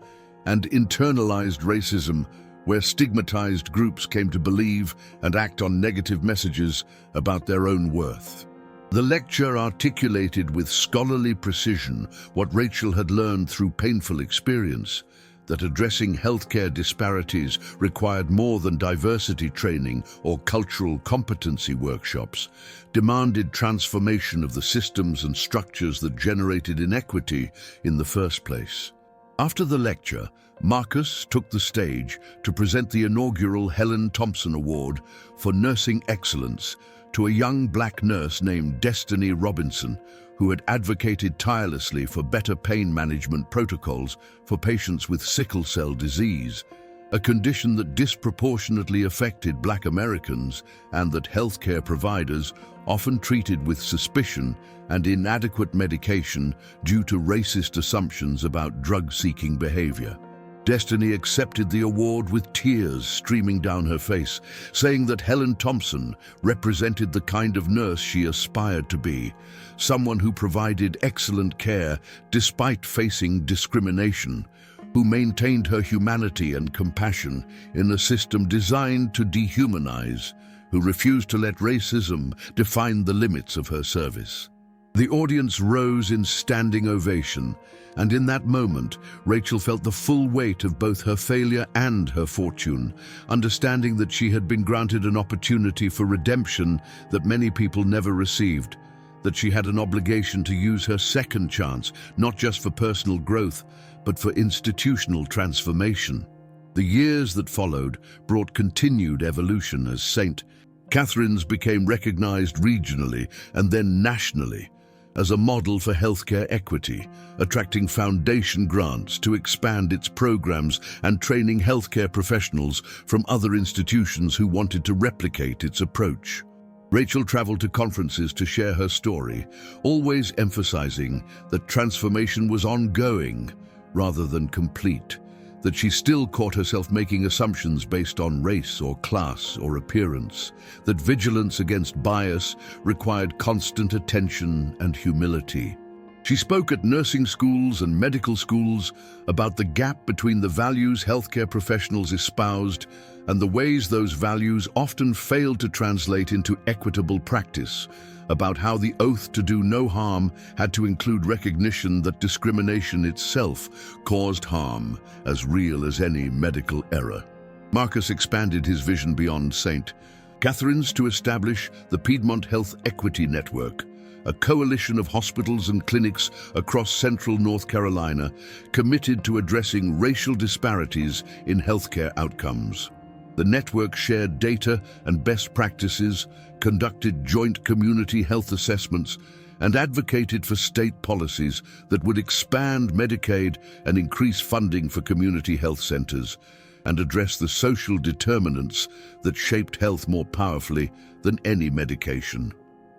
and internalized racism where stigmatized groups came to believe and act on negative messages about their own worth. The lecture articulated with scholarly precision what Rachel had learned through painful experience, that addressing healthcare disparities required more than diversity training or cultural competency workshops, demanded transformation of the systems and structures that generated inequity in the first place. After the lecture, Marcus took the stage to present the inaugural Helen Thompson Award for Nursing Excellence to a young black nurse named Destiny Robinson, who had advocated tirelessly for better pain management protocols for patients with sickle cell disease, a condition that disproportionately affected Black Americans and that healthcare providers often treated with suspicion and inadequate medication due to racist assumptions about drug-seeking behavior. Destiny accepted the award with tears streaming down her face, saying that Helen Thompson represented the kind of nurse she aspired to be, someone who provided excellent care despite facing discrimination, who maintained her humanity and compassion in a system designed to dehumanize, who refused to let racism define the limits of her service. The audience rose in standing ovation, and in that moment, Rachel felt the full weight of both her failure and her fortune, understanding that she had been granted an opportunity for redemption that many people never received, that she had an obligation to use her second chance, not just for personal growth, but for institutional transformation. The years that followed brought continued evolution as St. Catherine's became recognized regionally and then nationally as a model for healthcare equity, attracting foundation grants to expand its programs and training healthcare professionals from other institutions who wanted to replicate its approach. Rachel traveled to conferences to share her story, always emphasizing that transformation was ongoing rather than complete, that she still caught herself making assumptions based on race or class or appearance, that vigilance against bias required constant attention and humility. She spoke at nursing schools and medical schools about the gap between the values healthcare professionals espoused and the ways those values often failed to translate into equitable practice, about how the oath to do no harm had to include recognition that discrimination itself caused harm as real as any medical error. Marcus expanded his vision beyond St. Catherine's to establish the Piedmont Health Equity Network, a coalition of hospitals and clinics across central North Carolina committed to addressing racial disparities in healthcare outcomes. The network shared data and best practices, conducted joint community health assessments, and advocated for state policies that would expand Medicaid and increase funding for community health centers, and address the social determinants that shaped health more powerfully than any medication.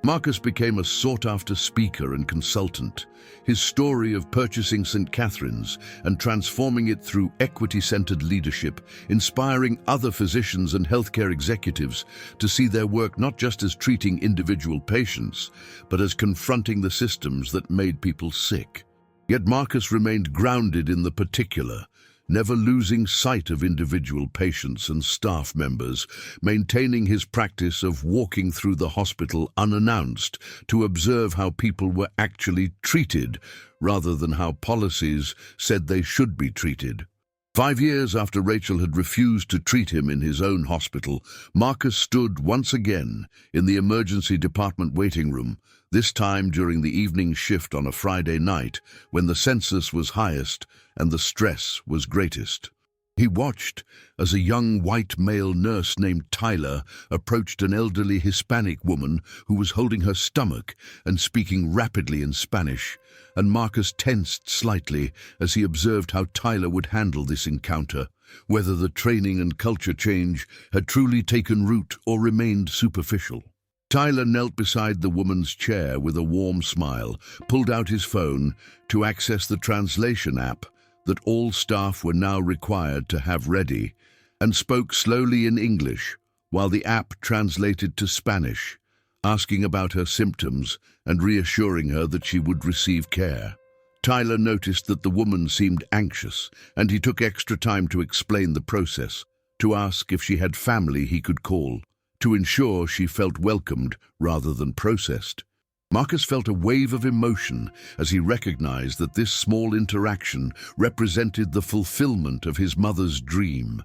Marcus became a sought-after speaker and consultant. His story of purchasing St. Catherine's and transforming it through equity-centered leadership, inspiring other physicians and healthcare executives to see their work not just as treating individual patients, but as confronting the systems that made people sick. Yet Marcus remained grounded in the particular, never losing sight of individual patients and staff members, maintaining his practice of walking through the hospital unannounced to observe how people were actually treated rather than how policies said they should be treated. 5 years after Rachel had refused to treat him in his own hospital, Marcus stood once again in the emergency department waiting room, this time during the evening shift on a Friday night when the census was highest and the stress was greatest. He watched as a young white male nurse named Tyler approached an elderly Hispanic woman who was holding her stomach and speaking rapidly in Spanish, and Marcus tensed slightly as he observed how Tyler would handle this encounter, whether the training and culture change had truly taken root or remained superficial. Tyler knelt beside the woman's chair with a warm smile, pulled out his phone to access the translation app that all staff were now required to have ready, and spoke slowly in English while the app translated to Spanish, asking about her symptoms and reassuring her that she would receive care. Tyler noticed that the woman seemed anxious, and he took extra time to explain the process, to ask if she had family he could call, to ensure she felt welcomed rather than processed. Marcus felt a wave of emotion as he recognized that this small interaction represented the fulfillment of his mother's dream,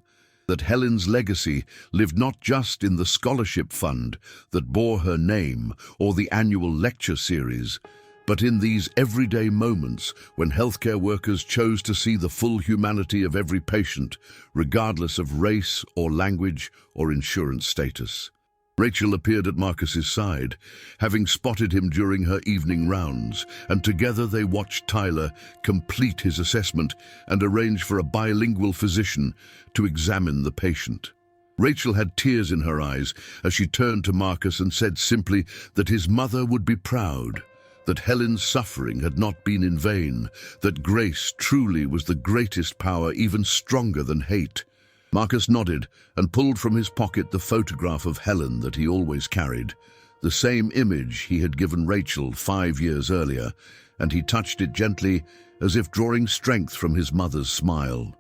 that Helen's legacy lived not just in the scholarship fund that bore her name or the annual lecture series, but in these everyday moments when healthcare workers chose to see the full humanity of every patient, regardless of race or language or insurance status. Rachel appeared at Marcus's side, having spotted him during her evening rounds, and together they watched Tyler complete his assessment and arrange for a bilingual physician to examine the patient. Rachel had tears in her eyes as she turned to Marcus and said simply that his mother would be proud, that Helen's suffering had not been in vain, that grace truly was the greatest power, even stronger than hate. Marcus nodded and pulled from his pocket the photograph of Helen that he always carried, the same image he had given Rachel 5 years earlier, and he touched it gently as if drawing strength from his mother's smile.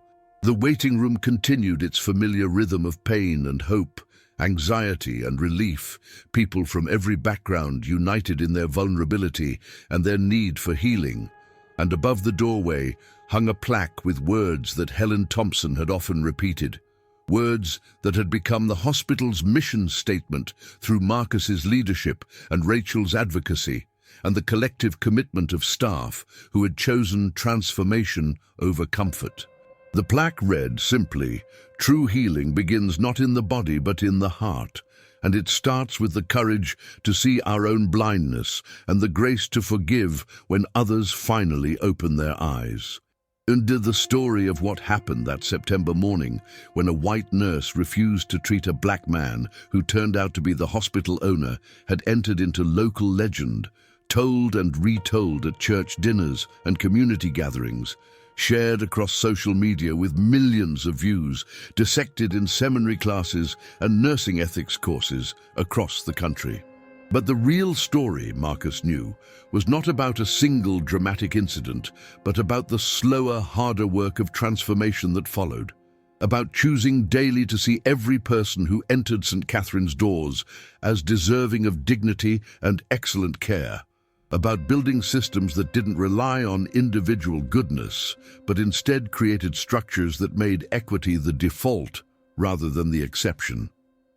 The waiting room continued its familiar rhythm of pain and hope, anxiety and relief, people from every background united in their vulnerability and their need for healing. And above the doorway hung a plaque with words that Helen Thompson had often repeated, words that had become the hospital's mission statement through Marcus's leadership and Rachel's advocacy, and the collective commitment of staff who had chosen transformation over comfort. The plaque read simply, "True healing begins not in the body but in the heart," and it starts with the courage to see our own blindness and the grace to forgive when others finally open their eyes. And the story of what happened that September morning when a white nurse refused to treat a black man who turned out to be the hospital owner had entered into local legend, told and retold at church dinners and community gatherings, shared across social media with millions of views, dissected in seminary classes and nursing ethics courses across the country. But the real story, Marcus knew, was not about a single dramatic incident, but about the slower, harder work of transformation that followed. About choosing daily to see every person who entered St. Catherine's doors as deserving of dignity and excellent care. About building systems that didn't rely on individual goodness, but instead created structures that made equity the default rather than the exception.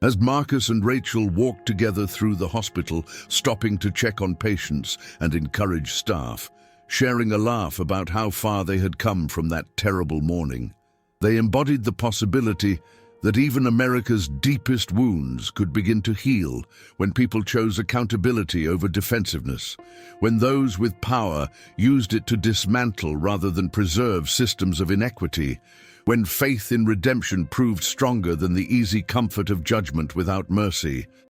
As Marcus and Rachel walked together through the hospital, stopping to check on patients and encourage staff, sharing a laugh about how far they had come from that terrible morning, they embodied the possibility that even America's deepest wounds could begin to heal when people chose accountability over defensiveness, when those with power used it to dismantle rather than preserve systems of inequity, when faith in redemption proved stronger than the easy comfort of judgment without mercy.